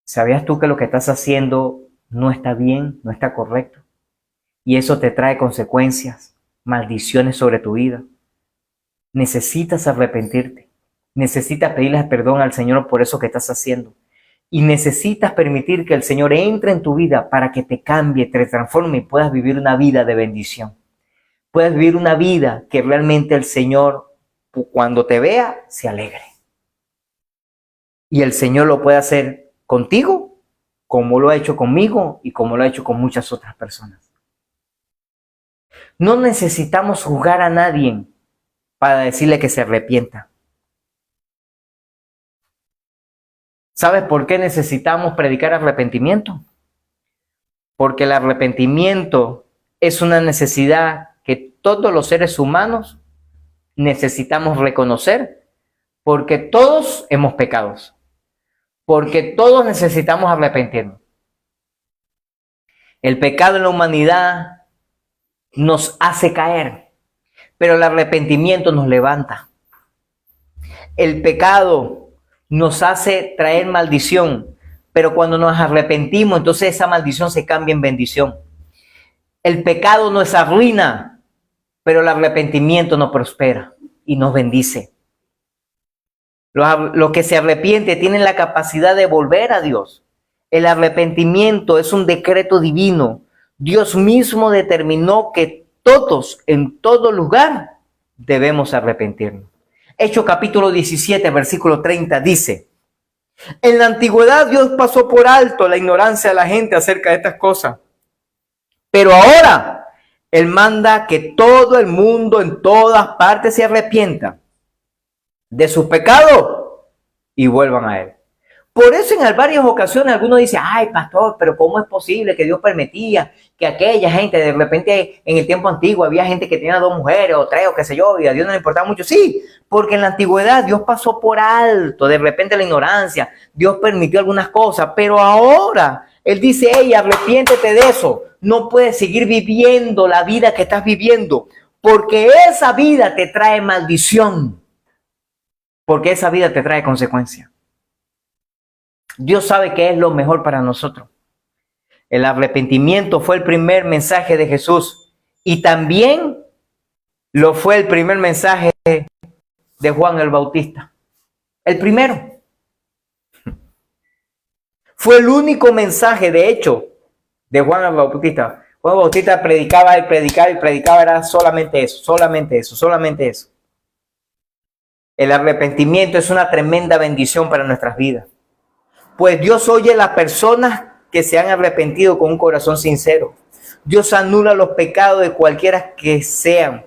Speaker 1: ¿Sabías tú que lo que estás haciendo no está bien, no está correcto? Y eso te trae consecuencias, maldiciones sobre tu vida. Necesitas arrepentirte. Necesitas pedirle perdón al Señor por eso que estás haciendo. Y necesitas permitir que el Señor entre en tu vida para que te cambie, te transforme y puedas vivir una vida de bendición. Puedas vivir una vida que realmente el Señor, cuando te vea, se alegre. Y el Señor lo puede hacer contigo, como lo ha hecho conmigo y como lo ha hecho con muchas otras personas. No necesitamos juzgar a nadie para decirle que se arrepienta. ¿Sabes por qué necesitamos predicar arrepentimiento? Porque el arrepentimiento es una necesidad que todos los seres humanos necesitamos reconocer, porque todos hemos pecado, porque todos necesitamos arrepentirnos. El pecado en la humanidad nos hace caer, pero el arrepentimiento nos levanta. El pecado nos hace traer maldición, pero cuando nos arrepentimos, entonces esa maldición se cambia en bendición. El pecado nos arruina, pero el arrepentimiento nos prospera y nos bendice. Los que se arrepienten tienen la capacidad de volver a Dios. El arrepentimiento es un decreto divino. Dios mismo determinó que todos, en todo lugar, debemos arrepentirnos. Hechos capítulo 17, versículo 30 dice: en la antigüedad Dios pasó por alto la ignorancia de la gente acerca de estas cosas, pero ahora Él manda que todo el mundo en todas partes se arrepienta de sus pecados y vuelvan a Él. Por eso en varias ocasiones algunos dicen, ay pastor, pero ¿cómo es posible que Dios permitía que aquella gente, de repente en el tiempo antiguo había gente que tenía 2 mujeres o 3 o qué sé yo, y a Dios no le importaba mucho? Sí, porque en la antigüedad Dios pasó por alto, de repente la ignorancia, Dios permitió algunas cosas, pero ahora Él dice, hey, arrepiéntete de eso, no puedes seguir viviendo la vida que estás viviendo, porque esa vida te trae maldición, porque esa vida te trae consecuencias. Dios sabe que es lo mejor para nosotros. El arrepentimiento fue el primer mensaje de Jesús y también lo fue el primer mensaje de Juan el Bautista. El primero. Fue el único mensaje, de hecho, de Juan el Bautista. Juan el Bautista predicaba y predicaba y predicaba, era solamente eso, solamente eso, solamente eso. El arrepentimiento es una tremenda bendición para nuestras vidas. Pues Dios oye a las personas que se han arrepentido con un corazón sincero. Dios anula los pecados de cualquiera que sean.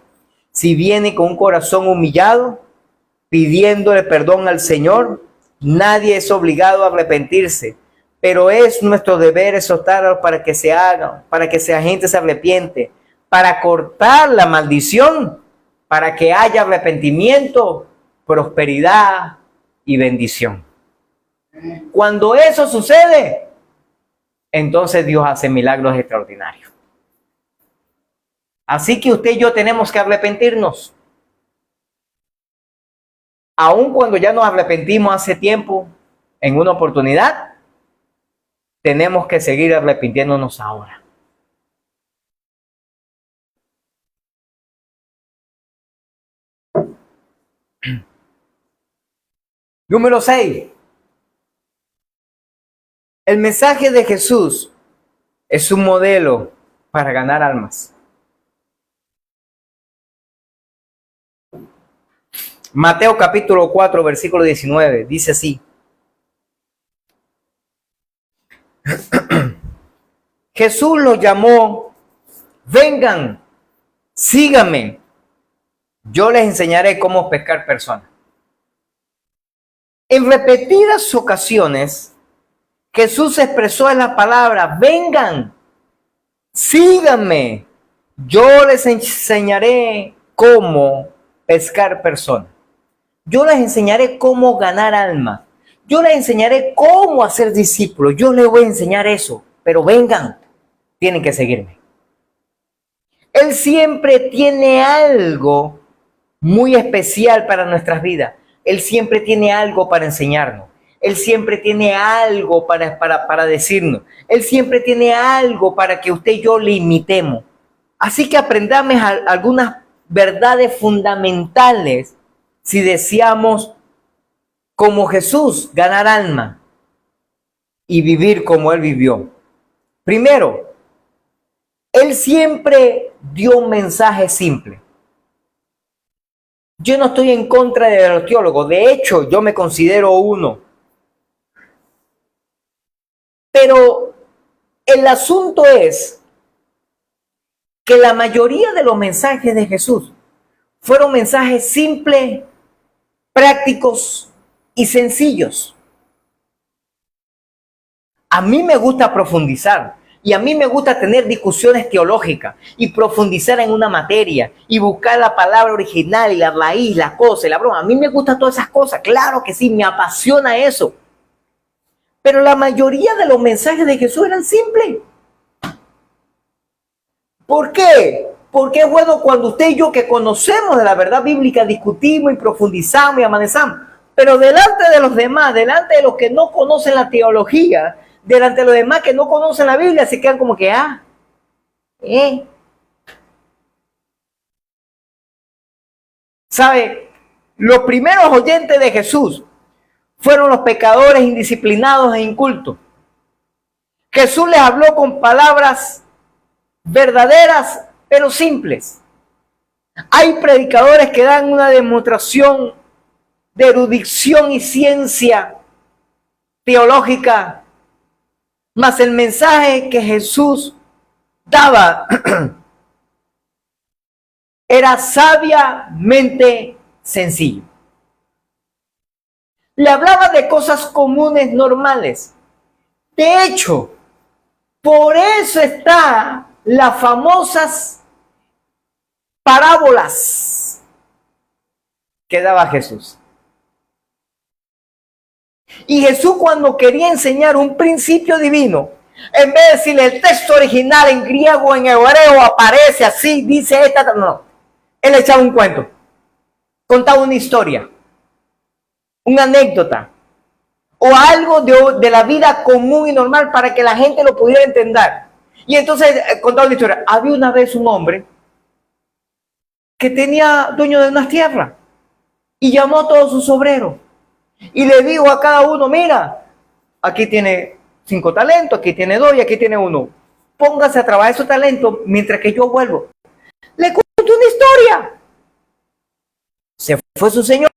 Speaker 1: Si viene con un corazón humillado, pidiéndole perdón al Señor, nadie es obligado a arrepentirse. Pero es nuestro deber exhortarlos para que se hagan, para que la gente se arrepiente, para cortar la maldición, para que haya arrepentimiento, prosperidad y bendición. Cuando eso sucede, entonces Dios hace milagros extraordinarios. Así que usted y yo tenemos que arrepentirnos. Aun cuando ya nos arrepentimos hace tiempo, en una oportunidad, tenemos que seguir arrepintiéndonos ahora. Número 6. El mensaje de Jesús es un modelo para ganar almas. Mateo capítulo 4, versículo 19, dice así. Jesús los llamó, vengan, síganme, yo les enseñaré cómo pescar personas. En repetidas ocasiones, Jesús expresó en la palabra, vengan, síganme, yo les enseñaré cómo pescar personas. Yo les enseñaré cómo ganar almas. Yo les enseñaré cómo hacer discípulos. Yo les voy a enseñar eso, pero vengan, tienen que seguirme. Él siempre tiene algo muy especial para nuestras vidas. Él siempre tiene algo para enseñarnos. Él siempre tiene algo para decirnos. Él siempre tiene algo para que usted y yo le imitemos. Así que aprendamos algunas verdades fundamentales si deseamos, como Jesús, ganar alma y vivir como Él vivió. Primero, Él siempre dio un mensaje simple. Yo no estoy en contra de los teólogos, de hecho, yo me considero uno. Pero el asunto es que la mayoría de los mensajes de Jesús fueron mensajes simples, prácticos y sencillos. A mí me gusta profundizar y a mí me gusta tener discusiones teológicas y profundizar en una materia y buscar la palabra original y la raíz, la cosa y la broma. A mí me gustan todas esas cosas, claro que sí, me apasiona eso. Pero la mayoría de los mensajes de Jesús eran simples. ¿Por qué? Porque es bueno cuando usted y yo, que conocemos de la verdad bíblica, discutimos y profundizamos y amanezamos. Pero delante de los demás, delante de los que no conocen la teología, delante de los demás que no conocen la Biblia, se quedan como que, ¿Sabe? Los primeros oyentes de Jesús fueron los pecadores indisciplinados e incultos. Jesús les habló con palabras verdaderas, pero simples. Hay predicadores que dan una demostración de erudición y ciencia teológica, mas el mensaje que Jesús daba era sabiamente sencillo. Le hablaba de cosas comunes, normales. De hecho, por eso está las famosas parábolas que daba Jesús. Y Jesús, cuando quería enseñar un principio divino, en vez de decirle el texto original en griego o en hebreo aparece así, dice esta, no. Él echaba un cuento, contaba una historia, una anécdota o algo de la vida común y normal para que la gente lo pudiera entender. Y entonces contaba una historia. Había una vez un hombre que tenía dueño de unas tierras y llamó a todos sus obreros y le dijo a cada uno, mira, aquí tiene 5 talentos, aquí tiene 2 y aquí tiene 1. Póngase a trabajar su talento mientras que yo vuelvo. Le cuento una historia. Se fue su señor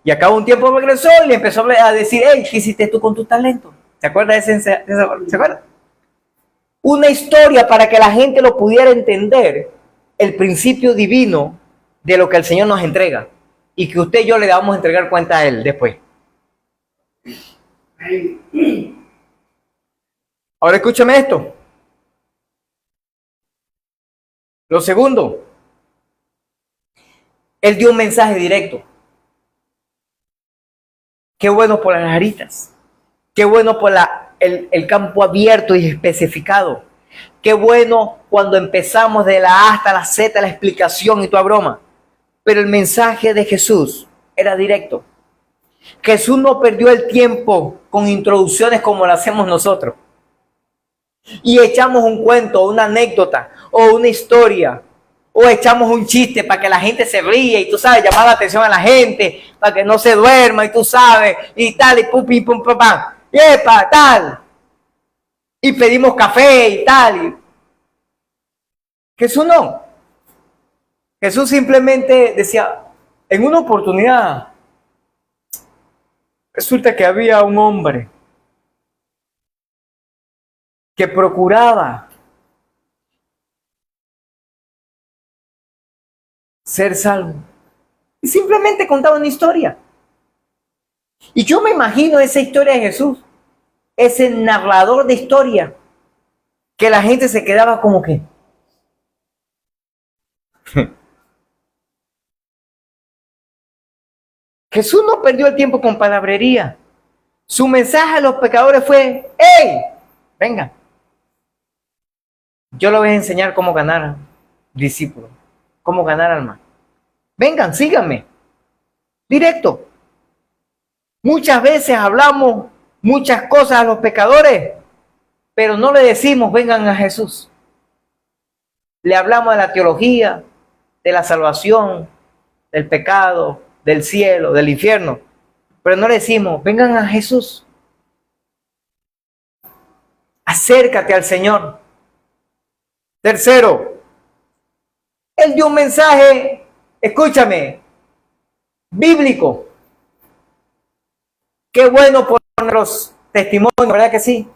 Speaker 1: y a cabo un tiempo regresó y le empezó a decir, hey, ¿qué hiciste tú con tu talento? ¿Se acuerda de ese? ¿Se acuerda? Una historia para que la gente lo pudiera entender, el principio divino de lo que el Señor nos entrega y que usted y yo le vamos a entregar cuenta a Él después. Ahora escúchame esto. Lo segundo, Él dio un mensaje directo. Qué bueno por las aritas. Qué bueno por el campo abierto y especificado. Qué bueno cuando empezamos de la A hasta la Z, la explicación y toda broma. Pero el mensaje de Jesús era directo. Jesús no perdió el tiempo con introducciones como lo hacemos nosotros. Y echamos un cuento, una anécdota o una historia. O echamos un chiste para que la gente se ríe y tú sabes, llamar la atención a la gente, para que no se duerma y tú sabes, y tal, y pum, pim, pum, pam, pam. Y epa, tal. Y pedimos café y tal. Jesús no. Jesús simplemente decía, en una oportunidad, resulta que había un hombre que procuraba ser salvo. Y simplemente contaba una historia. Y yo me imagino esa historia de Jesús, ese narrador de historia, que la gente se quedaba como que... Jesús no perdió el tiempo con palabrería. Su mensaje a los pecadores fue, ¡hey! Venga. Yo les voy a enseñar cómo ganar discípulos, cómo ganar alma. Vengan, síganme. Directo. Muchas veces hablamos muchas cosas a los pecadores, pero no le decimos, vengan a Jesús. Le hablamos de la teología, de la salvación, del pecado, del cielo, del infierno, pero no le decimos, vengan a Jesús. Acércate al Señor. Tercero, Él dio un mensaje, escúchame, bíblico. Qué bueno por nuestros testimonios, ¿verdad que sí?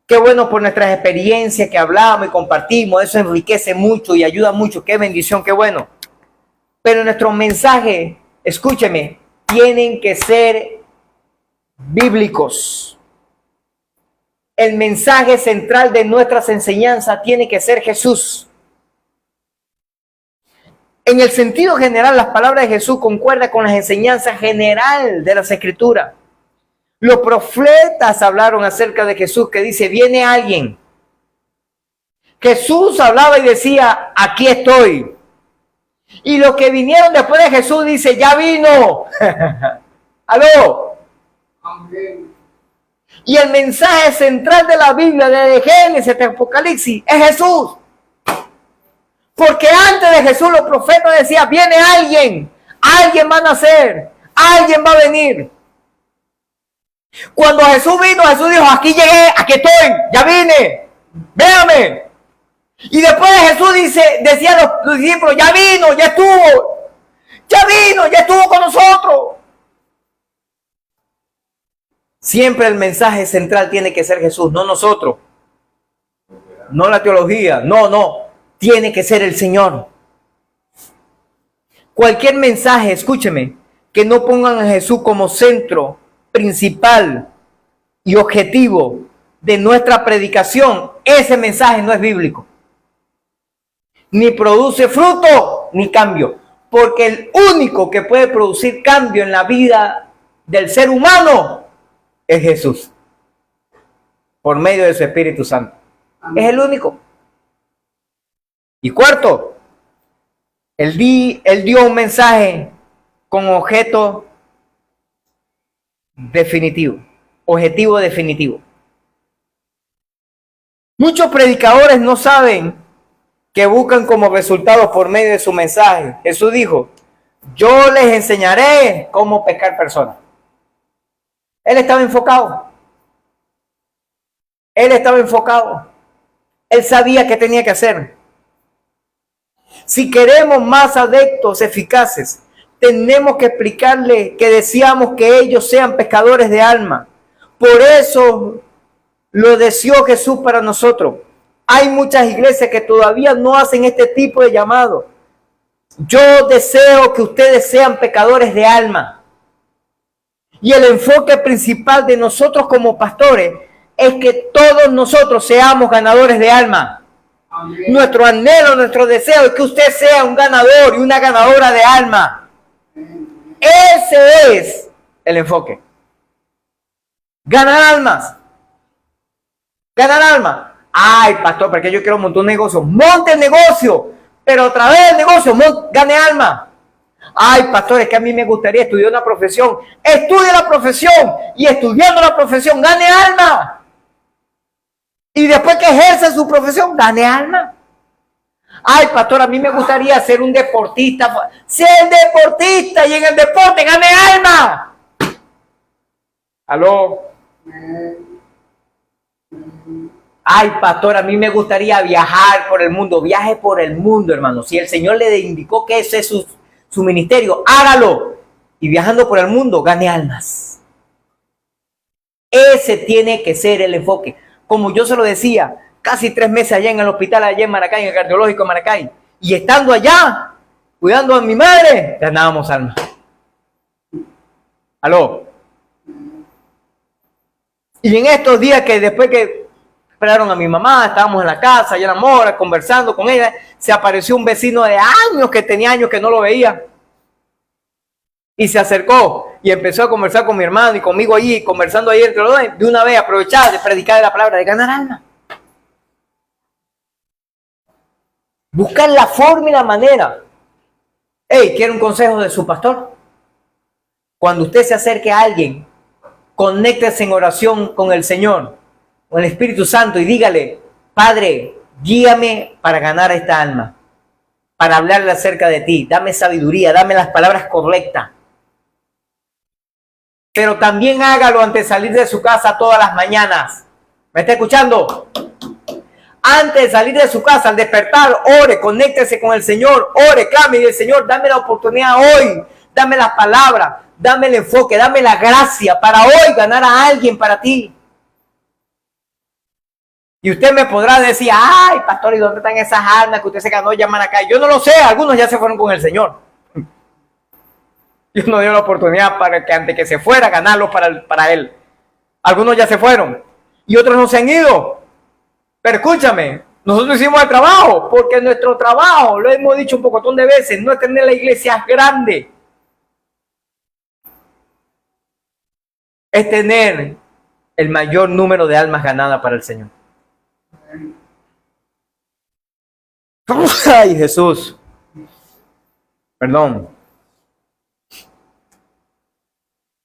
Speaker 1: Qué bueno por nuestras experiencias que hablamos y compartimos. Eso enriquece mucho y ayuda mucho. Qué bendición, qué bueno. Pero nuestros mensajes, escúcheme, tienen que ser bíblicos. El mensaje central de nuestras enseñanzas tiene que ser Jesús. En el sentido general, las palabras de Jesús concuerdan con las enseñanzas general de las Escrituras. Los profetas hablaron acerca de Jesús, que dice, viene alguien. Jesús hablaba y decía, aquí estoy. Y los que vinieron después de Jesús dice, ya vino. ¿Aló?
Speaker 2: Amén.
Speaker 1: Y el mensaje central de la Biblia, desde Génesis hasta Apocalipsis, es Jesús. Porque antes de Jesús los profetas decían, viene alguien va a nacer, alguien va a venir. Cuando Jesús vino, Jesús dijo, aquí llegué, aquí estoy, ya vine, véame. Y después Jesús decía a los discípulos, ya vino, ya estuvo con nosotros. Siempre el mensaje central tiene que ser Jesús, no nosotros. No la teología, no. Tiene que ser el Señor. Cualquier mensaje, escúcheme, que no pongan a Jesús como centro principal y objetivo de nuestra predicación, ese mensaje no es bíblico. Ni produce fruto, ni cambio. Porque el único que puede producir cambio en la vida del ser humano es Jesús. Por medio de su Espíritu Santo. Amén. Es el único. Y cuarto, él dio un mensaje con objetivo definitivo. Muchos predicadores no saben que buscan como resultado por medio de su mensaje. Jesús dijo, yo les enseñaré cómo pescar personas. Él estaba enfocado. Él estaba enfocado. Él sabía qué tenía que hacer. Si queremos más adeptos eficaces, tenemos que explicarle que deseamos que ellos sean pescadores de alma. Por eso lo deseó Jesús para nosotros. Hay muchas iglesias que todavía no hacen este tipo de llamado. Yo deseo que ustedes sean pecadores de alma. Y el enfoque principal de nosotros como pastores es que todos nosotros seamos ganadores de alma. Amén. Nuestro anhelo, nuestro deseo es que usted sea un ganador y una ganadora de alma. Ese es el enfoque. Ganar almas. Ganar almas. Ay, pastor, porque yo quiero montar un negocio. Monte el negocio, pero a través del negocio gane alma. Ay, pastor, es que a mí me gustaría estudiar una profesión. Estudie la profesión y estudiando la profesión gane alma. Y después que ejerza su profesión, gane alma. Ay, pastor, a mí me gustaría ser un deportista. Ser deportista y en el deporte gane alma. ¿Aló? Ay, pastor, a mí me gustaría viajar por el mundo. Viaje por el mundo, hermano. Si el Señor le indicó que ese es su ministerio, hágalo. Y viajando por el mundo, gane almas. Ese tiene que ser el enfoque. Como yo se lo decía, casi 3 meses allá en el hospital, allá en Maracay, en el cardiológico de Maracay. Y estando allá, cuidando a mi madre, ganábamos almas. ¿Aló? Y en estos días que después que esperaron a mi mamá, estábamos en la casa, allá en la mora, conversando con ella, se apareció un vecino de años, que tenía años que no lo veía. Y se acercó y empezó a conversar con mi hermano y conmigo allí, conversando ahí entre los dos, de una vez aprovechar de predicar la palabra, de ganar alma. Buscar la forma y la manera. Hey, ¿quiere un consejo de su pastor? Cuando usted se acerque a alguien, conéctese en oración con el Señor, con el Espíritu Santo y dígale, Padre, guíame para ganar esta alma, para hablarle acerca de ti, dame sabiduría, dame las palabras correctas. Pero también hágalo antes de salir de su casa todas las mañanas. ¿Me está escuchando? Antes de salir de su casa, al despertar, ore, conéctese con el Señor, ore, clame y el Señor, dame la oportunidad hoy, dame las palabras, dame el enfoque, dame la gracia para hoy ganar a alguien para ti. Y usted me podrá decir, ay, pastor, ¿y dónde están esas almas que usted se ganó llaman acá? Yo no lo sé, algunos ya se fueron con el Señor. Dios nos dio la oportunidad para que antes que se fuera, ganarlos para Él. Algunos ya se fueron y otros no se han ido. Pero escúchame, nosotros hicimos el trabajo, porque nuestro trabajo, lo hemos dicho un pocotón de veces, no es tener la iglesia grande. Es tener el mayor número de almas ganadas para el Señor. Ay, Jesús. Perdón.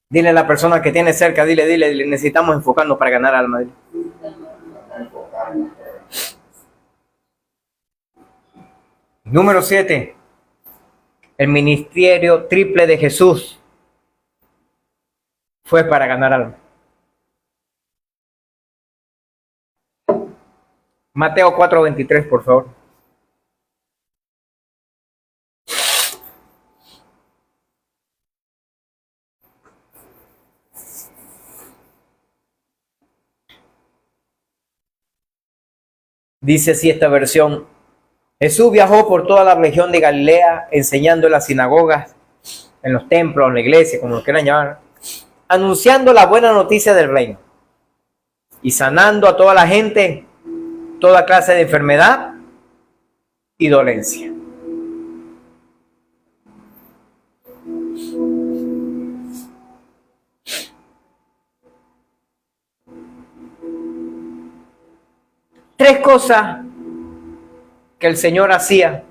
Speaker 1: Dile a la persona que tiene cerca, dile, necesitamos enfocarnos para ganar alma. Dile. Número 7. El ministerio triple de Jesús fue para ganar alma. Mateo 4:23, por favor. Dice así esta versión: Jesús viajó por toda la región de Galilea, enseñando en las sinagogas, en los templos, en la iglesia, como lo quieran llamar, anunciando la buena noticia del reino y sanando a toda la gente, toda clase de enfermedad y dolencia. Tres cosas que el Señor hacía.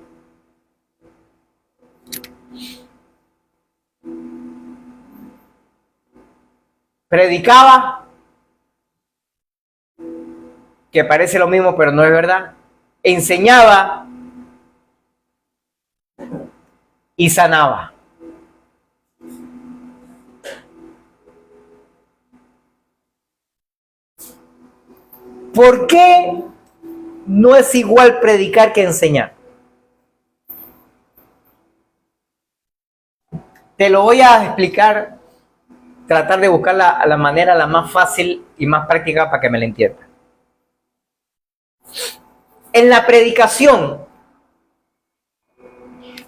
Speaker 1: Predicaba, que parece lo mismo pero no es verdad. Enseñaba y sanaba. ¿Por qué no es igual predicar que enseñar? Te lo voy a explicar, tratar de buscar la manera la más fácil y más práctica para que me la entiendas. En la predicación,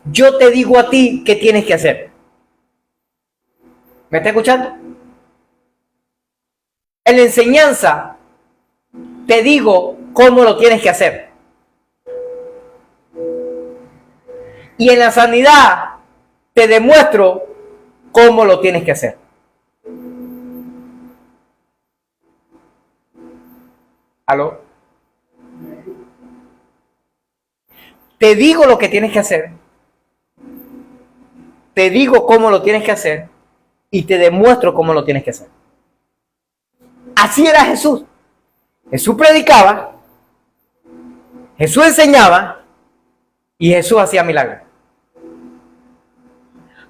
Speaker 1: yo te digo a ti qué tienes que hacer. ¿Me está escuchando? En la enseñanza, te digo cómo lo tienes que hacer. Y en la sanidad, te demuestro cómo lo tienes que hacer. ¿Aló? Te digo lo que tienes que hacer. Te digo cómo lo tienes que hacer. Y te demuestro cómo lo tienes que hacer. Así era Jesús. Jesús predicaba. Jesús enseñaba. Y Jesús hacía milagros.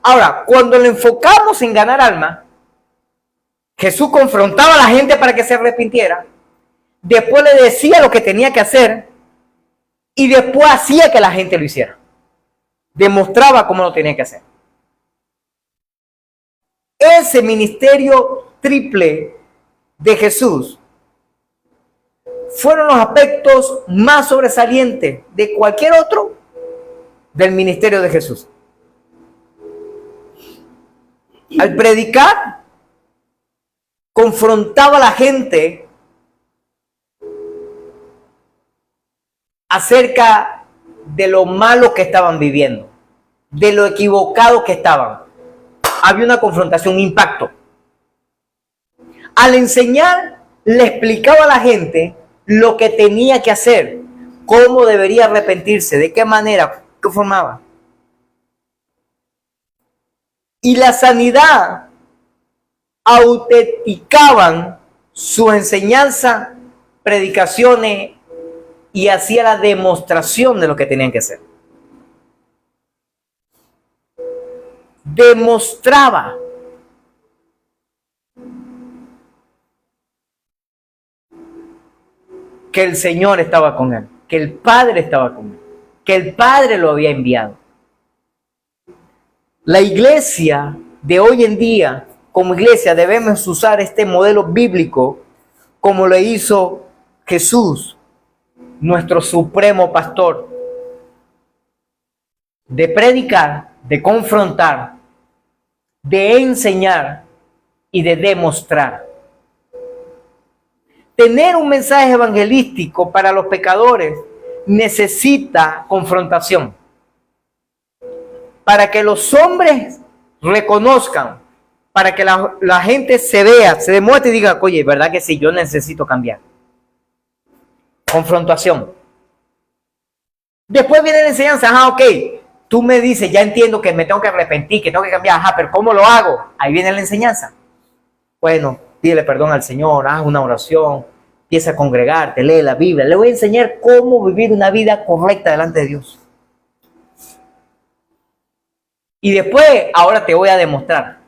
Speaker 1: Ahora, cuando le enfocamos en ganar almas, Jesús confrontaba a la gente para que se arrepintiera. Después le decía lo que tenía que hacer. Y después hacía que la gente lo hiciera. Demostraba cómo lo tenía que hacer. Ese ministerio triple de Jesús fueron los aspectos más sobresalientes de cualquier otro del ministerio de Jesús. Al predicar, confrontaba a la gente acerca de lo malo que estaban viviendo, de lo equivocado que estaban. Había una confrontación, un impacto. Al enseñar, le explicaba a la gente lo que tenía que hacer, cómo debería arrepentirse, de qué manera, qué formaba. Y la sanidad autenticaban su enseñanza, predicaciones y hacía la demostración de lo que tenían que hacer. Demostraba que el Señor estaba con él, que el Padre estaba con él, que el Padre lo había enviado. La iglesia de hoy en día, como iglesia, debemos usar este modelo bíblico como lo hizo Jesús, nuestro supremo pastor, de predicar, de confrontar, de enseñar y de demostrar. Tener un mensaje evangelístico para los pecadores necesita confrontación. Para que los hombres reconozcan, para que la gente se vea, se demuestre y diga, oye, ¿verdad que sí? Yo necesito cambiar. Confrontación. Después viene la enseñanza, ok, tú me dices, ya entiendo que me tengo que arrepentir, que tengo que cambiar, pero ¿cómo lo hago? Ahí viene la enseñanza. Bueno, pídele perdón al Señor, haz una oración, empieza a congregarte, lee la Biblia. Le voy a enseñar cómo vivir una vida correcta delante de Dios. Y después, ahora te voy a demostrar.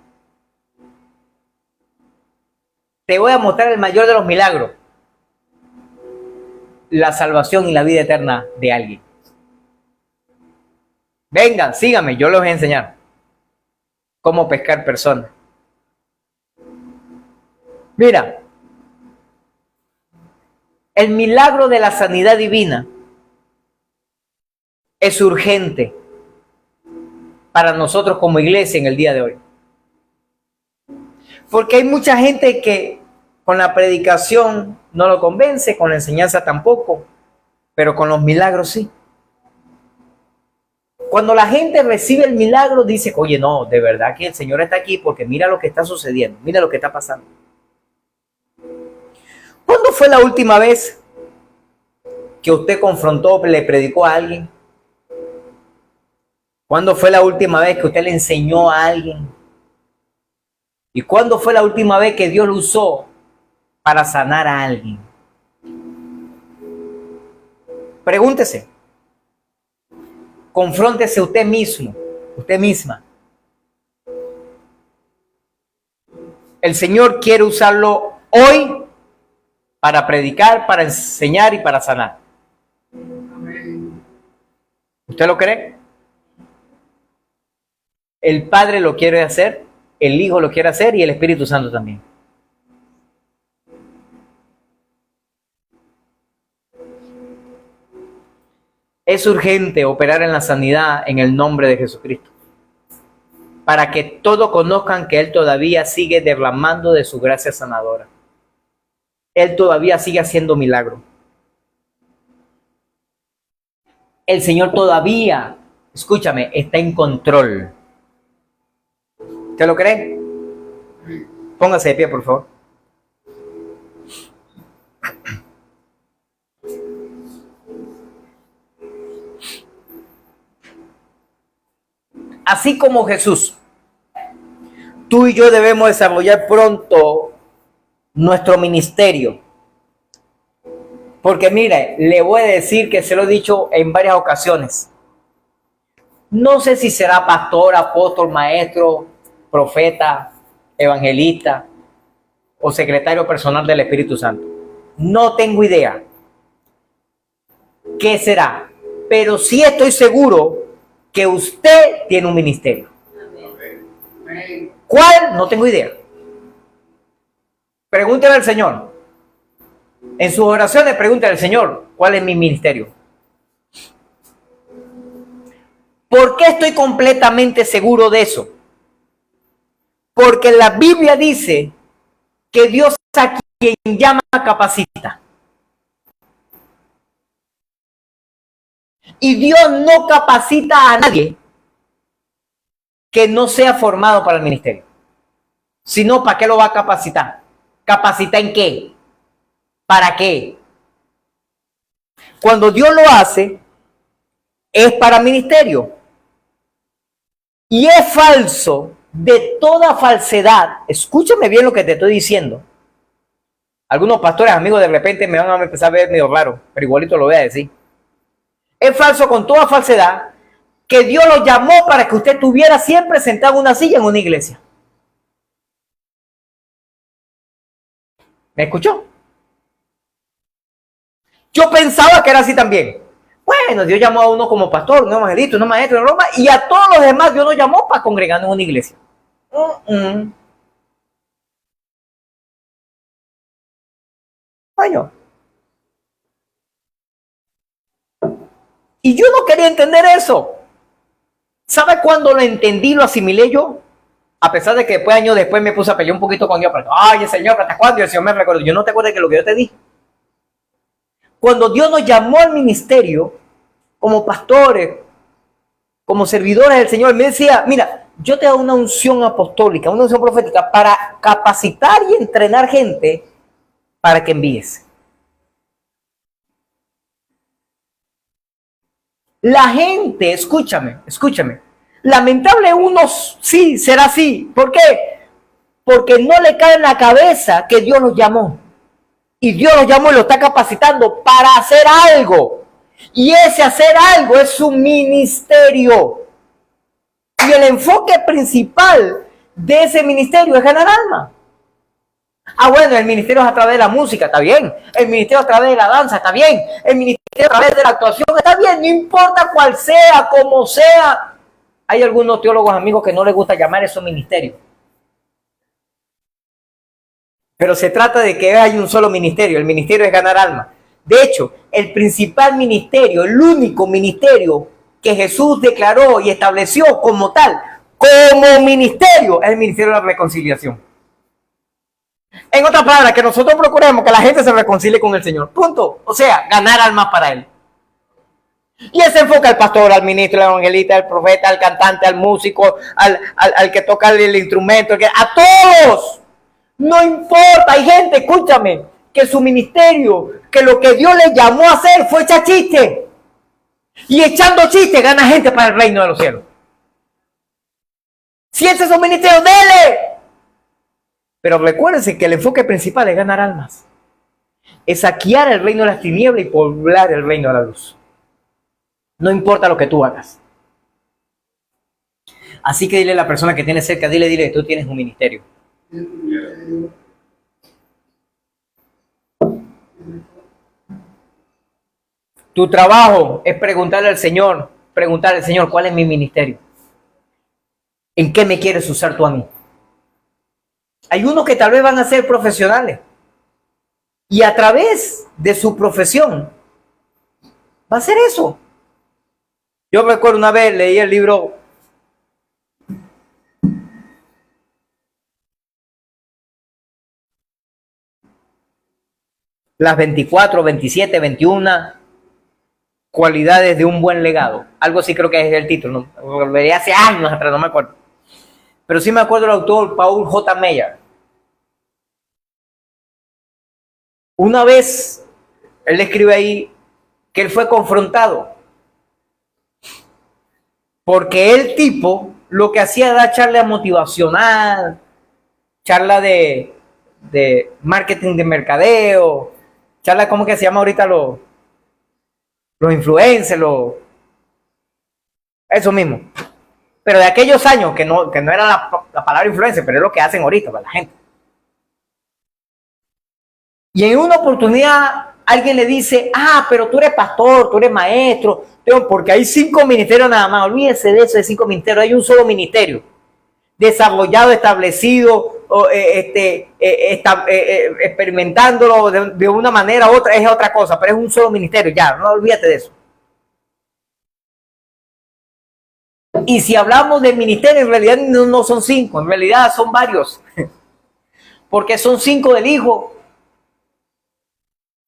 Speaker 1: Te voy a mostrar el mayor de los milagros. La salvación y la vida eterna de alguien. Vengan, síganme, yo les voy a enseñar cómo pescar personas. Mira, el milagro de la sanidad divina es urgente para nosotros como iglesia en el día de hoy. Porque hay mucha gente que con la predicación no lo convence, con la enseñanza tampoco, pero con los milagros sí. Cuando la gente recibe el milagro dice, oye, no, de verdad que el Señor está aquí porque mira lo que está sucediendo, mira lo que está pasando. ¿Cuándo fue la última vez que usted confrontó, le predicó a alguien? ¿Cuándo fue la última vez que usted le enseñó a alguien? ¿Y cuándo fue la última vez que Dios lo usó para sanar a alguien? Pregúntese. Confróntese usted mismo, usted misma. El Señor quiere usarlo hoy para predicar, para enseñar y para sanar.
Speaker 2: Amén.
Speaker 1: ¿Usted lo cree? El Padre lo quiere hacer, el Hijo lo quiere hacer y el Espíritu Santo también. Es urgente operar en la sanidad en el nombre de Jesucristo, para que todos conozcan que Él todavía sigue derramando de su gracia sanadora. Él todavía sigue haciendo milagros. El Señor todavía, escúchame, está en control. ¿Usted lo cree? Póngase de pie, por favor. Así como Jesús, tú y yo debemos desarrollar pronto nuestro ministerio. Porque mire, le voy a decir que se lo he dicho en varias ocasiones. No sé si será pastor, apóstol, maestro, profeta, evangelista o secretario personal del Espíritu Santo. No tengo idea qué será, pero sí estoy seguro que usted tiene un ministerio.
Speaker 2: Amén.
Speaker 1: ¿Cuál? No tengo idea. Pregúntele al Señor. En sus oraciones pregúntele al Señor, ¿cuál es mi ministerio? ¿Por qué estoy completamente seguro de eso? Porque la Biblia dice que Dios a quien llama capacita. Y Dios no capacita a nadie que no sea formado para el ministerio. Si no, ¿para qué lo va a capacitar? ¿Capacita en qué? ¿Para qué? Cuando Dios lo hace, es para ministerio. Y es falso de toda falsedad. Escúchame bien lo que te estoy diciendo. Algunos pastores amigos de repente me van a empezar a ver medio raro, pero igualito lo voy a decir. Es falso con toda falsedad que Dios lo llamó para que usted estuviera siempre sentado en una silla en una iglesia. ¿Me escuchó? Yo pensaba que era así también. Bueno, Dios llamó a uno como pastor, un evangelista, un maestro en Roma, y a todos los demás Dios nos llamó para congregar en una iglesia. Coño. Y yo no quería entender eso. ¿Sabe cuándo lo entendí, lo asimilé yo? A pesar de que después, años después, me puse a pelear un poquito con Dios. Pero, ay, Señor, ¿hasta cuándo? Y el Señor me recordó. Yo no te acuerdo de que lo que yo te dije. Cuando Dios nos llamó al ministerio, como pastores, como servidores del Señor, me decía, mira, yo te doy una unción apostólica, una unción profética para capacitar y entrenar gente para que envíes. La gente, escúchame, lamentable unos sí será así. ¿Por qué? Porque no le cae en la cabeza que Dios los llamó. Y Dios los llamó y lo está capacitando para hacer algo. Y ese hacer algo es su ministerio. Y el enfoque principal de ese ministerio es ganar alma. Ah, bueno, el ministerio es a través de la música, está bien. El ministerio a través de la danza, está bien. El ministerio a través de la actuación, está bien. No importa cuál sea, como sea. Hay algunos teólogos amigos que no les gusta llamar eso ministerio. Pero se trata de que hay un solo ministerio. El ministerio es ganar alma. De hecho, el principal ministerio, el único ministerio que Jesús declaró y estableció como tal, como ministerio, es el ministerio de la reconciliación. En otras palabras, que nosotros procuremos que la gente se reconcilie con el Señor. Punto. O sea, ganar almas para Él. Y Él se enfoca al pastor, al ministro, al evangelista, al profeta, al cantante, al músico, al que toca el instrumento, a todos. No importa. Hay gente, escúchame, que su ministerio, que lo que Dios le llamó a hacer fue echar chiste. Y echando chiste gana gente para el reino de los cielos. Si ese es un ministerio, dele. Pero recuérdense que el enfoque principal es ganar almas. Es saquear el reino de las tinieblas y poblar el reino de la luz. No importa lo que tú hagas. Así que dile a la persona que tienes cerca, dile, tú tienes un ministerio. Tu trabajo es preguntarle al Señor, ¿cuál es mi ministerio? ¿En qué me quieres usar tú a mí? Hay unos que tal vez van a ser profesionales y a través de su profesión va a ser eso. Yo recuerdo una vez leí el libro Las 24, 27, 21 cualidades de un buen legado. Algo así creo que es el título, ¿no? Lo leí hace años atrás, no me acuerdo. Pero sí me acuerdo del autor Paul J. Meyer. Una vez, él escribe ahí que él fue confrontado porque el tipo lo que hacía era charla motivacional, charla de marketing de mercadeo, charla, ¿cómo que se llama ahorita los influencers, eso mismo? Pero de aquellos años que no era la palabra influencer, pero es lo que hacen ahorita para la gente. Y en una oportunidad alguien le dice, pero tú eres pastor, tú eres maestro, porque hay 5 ministerios nada más. Olvídese de eso de 5 ministerios, hay un solo ministerio desarrollado, establecido, experimentándolo de una manera u otra, es otra cosa, pero es un solo ministerio, ya, no olvídate de eso. Y si hablamos de ministerio, en realidad no son 5, en realidad son varios, porque son 5 del Hijo,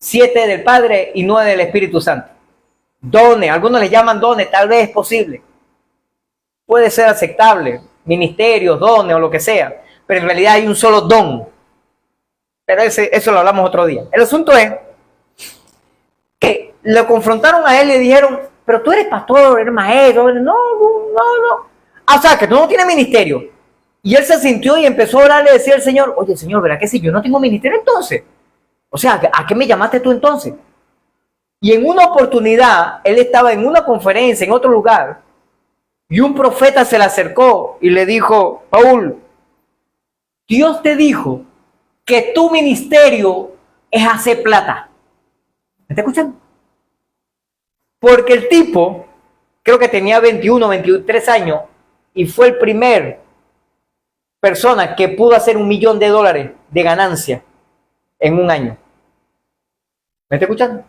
Speaker 1: 7 del Padre y 9 del Espíritu Santo. Dones, algunos le llaman dones, tal vez es posible. Puede ser aceptable, ministerios, dones o lo que sea, pero en realidad hay un solo don. Pero eso lo hablamos otro día. El asunto es que lo confrontaron a él y le dijeron, pero tú eres pastor, eres maestro. No. O sea, que tú no tienes ministerio. Y él se sintió y empezó a orarle y decía al Señor, oye, Señor, ¿verdad que si yo no tengo ministerio entonces? O sea, ¿a qué me llamaste tú entonces? Y en una oportunidad, él estaba en una conferencia en otro lugar y un profeta se le acercó y le dijo, Paul, Dios te dijo que tu ministerio es hacer plata. ¿Me está escuchando? Porque el tipo, creo que tenía 21, 23 años y fue el primer persona que pudo hacer $1 millón de ganancia en un año. ¿Me está escuchando?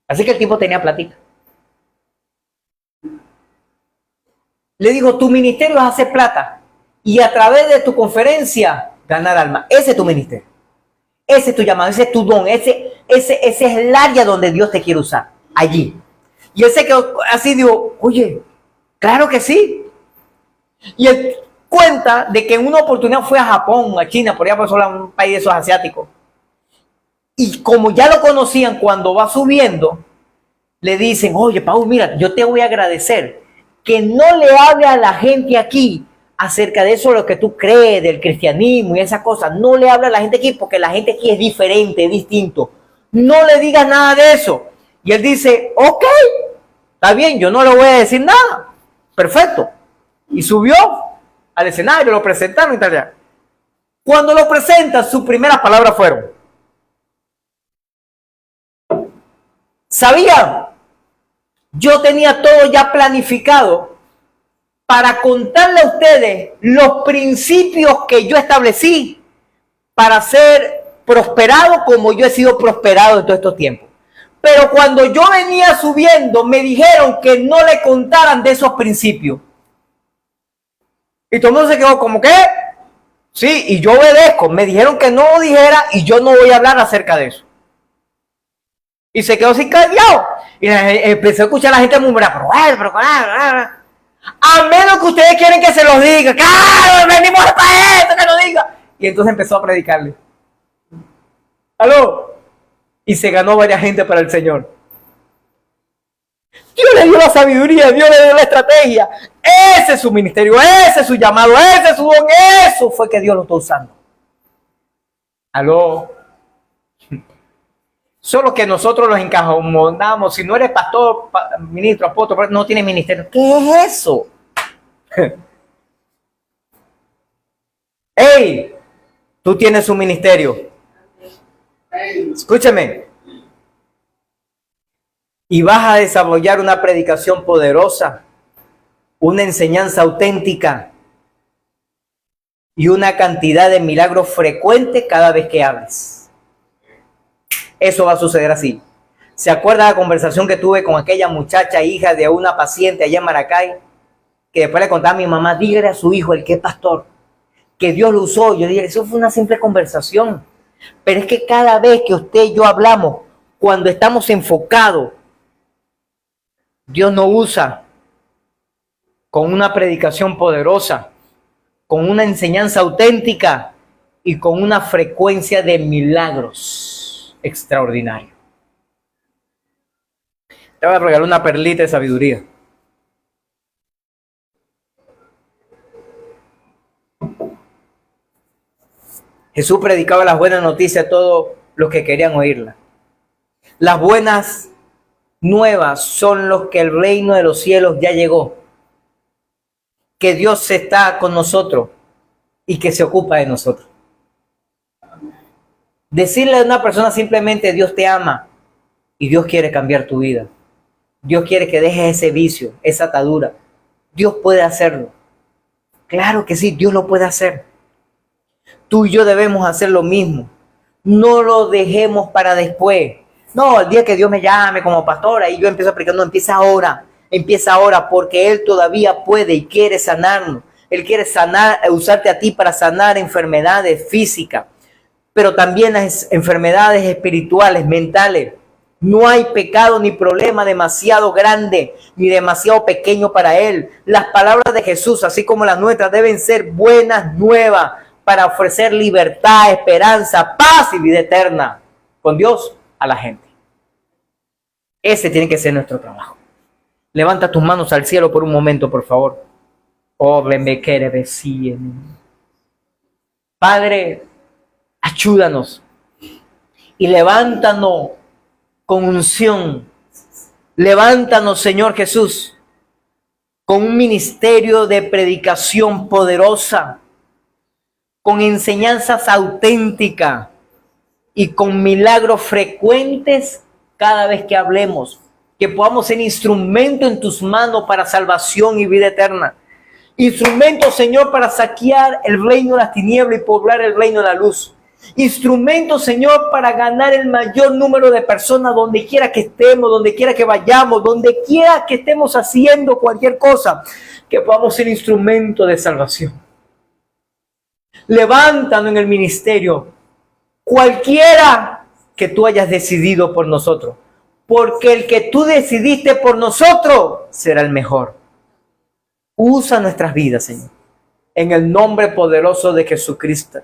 Speaker 1: Así que el tipo tenía platita. Le digo, tu ministerio es hacer plata y a través de tu conferencia ganar alma. Ese es tu ministerio. Ese es tu llamado, ese es tu don, ese es el área donde Dios te quiere usar. Allí. Y él se quedó así, digo, oye, claro que sí. Y él cuenta de que en una oportunidad fue a Japón, a China, por allá por un país de esos asiáticos. Y como ya lo conocían, cuando va subiendo, le dicen, oye, Paul, mira, yo te voy a agradecer que no le hable a la gente aquí acerca de eso, lo que tú crees, del cristianismo y esas cosas. No le hable a la gente aquí porque la gente aquí es diferente, es distinto. No le digas nada de eso. Y él dice, ok, está bien, yo no le voy a decir nada. Perfecto. Y subió al escenario, lo presentaron y tal. Cuando lo presentan, sus primeras palabras fueron, ¿sabían? Yo tenía todo ya planificado para contarle a ustedes los principios que yo establecí para ser prosperado como yo he sido prosperado en todos estos tiempos. Pero cuando yo venía subiendo, me dijeron que no le contaran de esos principios. Y todo el mundo se quedó como, ¿qué? Sí, y yo obedezco. Me dijeron que no lo dijera y yo no voy a hablar acerca de eso. Y se quedó sin callado. Y empezó a escuchar a la gente murmurar, pero, a menos que ustedes quieren que se los diga. ¡Claro, venimos para esto, que lo diga! Y entonces empezó a predicarle. ¿Aló? Y se ganó varias gente para el Señor. Dios le dio la sabiduría, Dios le dio la estrategia. Ese es su ministerio, ese es su llamado, ese es su don. Eso fue que Dios lo está usando. ¿Aló? Solo que nosotros los encajamos. Si no eres pastor, ministro, apóstol, no tienes ministerio. ¿Qué es eso? ¡Ey! Tú tienes un ministerio. Escúchame. Y vas a desarrollar una predicación poderosa, una enseñanza auténtica y una cantidad de milagros frecuentes cada vez que hables. Eso va a suceder así. ¿Se acuerda la conversación que tuve con aquella muchacha, hija de una paciente allá en Maracay? Que después le contaba a mi mamá, dígale a su hijo, el que es pastor, que Dios lo usó. Yo dije, eso fue una simple conversación. Pero es que cada vez que usted y yo hablamos, cuando estamos enfocados, Dios nos usa con una predicación poderosa, con una enseñanza auténtica y con una frecuencia de milagros extraordinarios. Te voy a regalar una perlita de sabiduría. Jesús predicaba las buenas noticias a todos los que querían oírlas. Las buenas nuevas son los que el reino de los cielos ya llegó, que Dios está con nosotros y que se ocupa de nosotros. Decirle a una persona simplemente Dios te ama y Dios quiere cambiar tu vida. Dios quiere que dejes ese vicio, esa atadura. Dios puede hacerlo. Claro que sí, Dios lo puede hacer. Tú y yo debemos hacer lo mismo. No lo dejemos para después. No, el día que Dios me llame como pastora y yo empiezo a predicar, no, empieza ahora, porque Él todavía puede y quiere sanarnos. Él quiere sanar, usarte a ti para sanar enfermedades físicas, pero también las enfermedades espirituales, mentales. No hay pecado ni problema demasiado grande ni demasiado pequeño para Él. Las palabras de Jesús, así como las nuestras, deben ser buenas nuevas para ofrecer libertad, esperanza, paz y vida eterna con Dios a la gente. Ese tiene que ser nuestro trabajo. Levanta tus manos al cielo por un momento, por favor. Padre, ayúdanos y levántanos con unción. Levántanos, Señor Jesús, con un ministerio de predicación poderosa, con enseñanzas auténticas y con milagros frecuentes cada vez que hablemos. Que podamos ser instrumento en tus manos para salvación y vida eterna. Instrumento, Señor, para saquear el reino de las tinieblas y poblar el reino de la luz. Instrumento, Señor, para ganar el mayor número de personas donde quiera que estemos, donde quiera que vayamos, donde quiera que estemos haciendo cualquier cosa, que podamos ser instrumento de salvación. Levántanos en el ministerio, cualquiera que tú hayas decidido por nosotros, porque el que tú decidiste por nosotros será el mejor. Usa nuestras vidas, Señor, en el nombre poderoso de Jesucristo.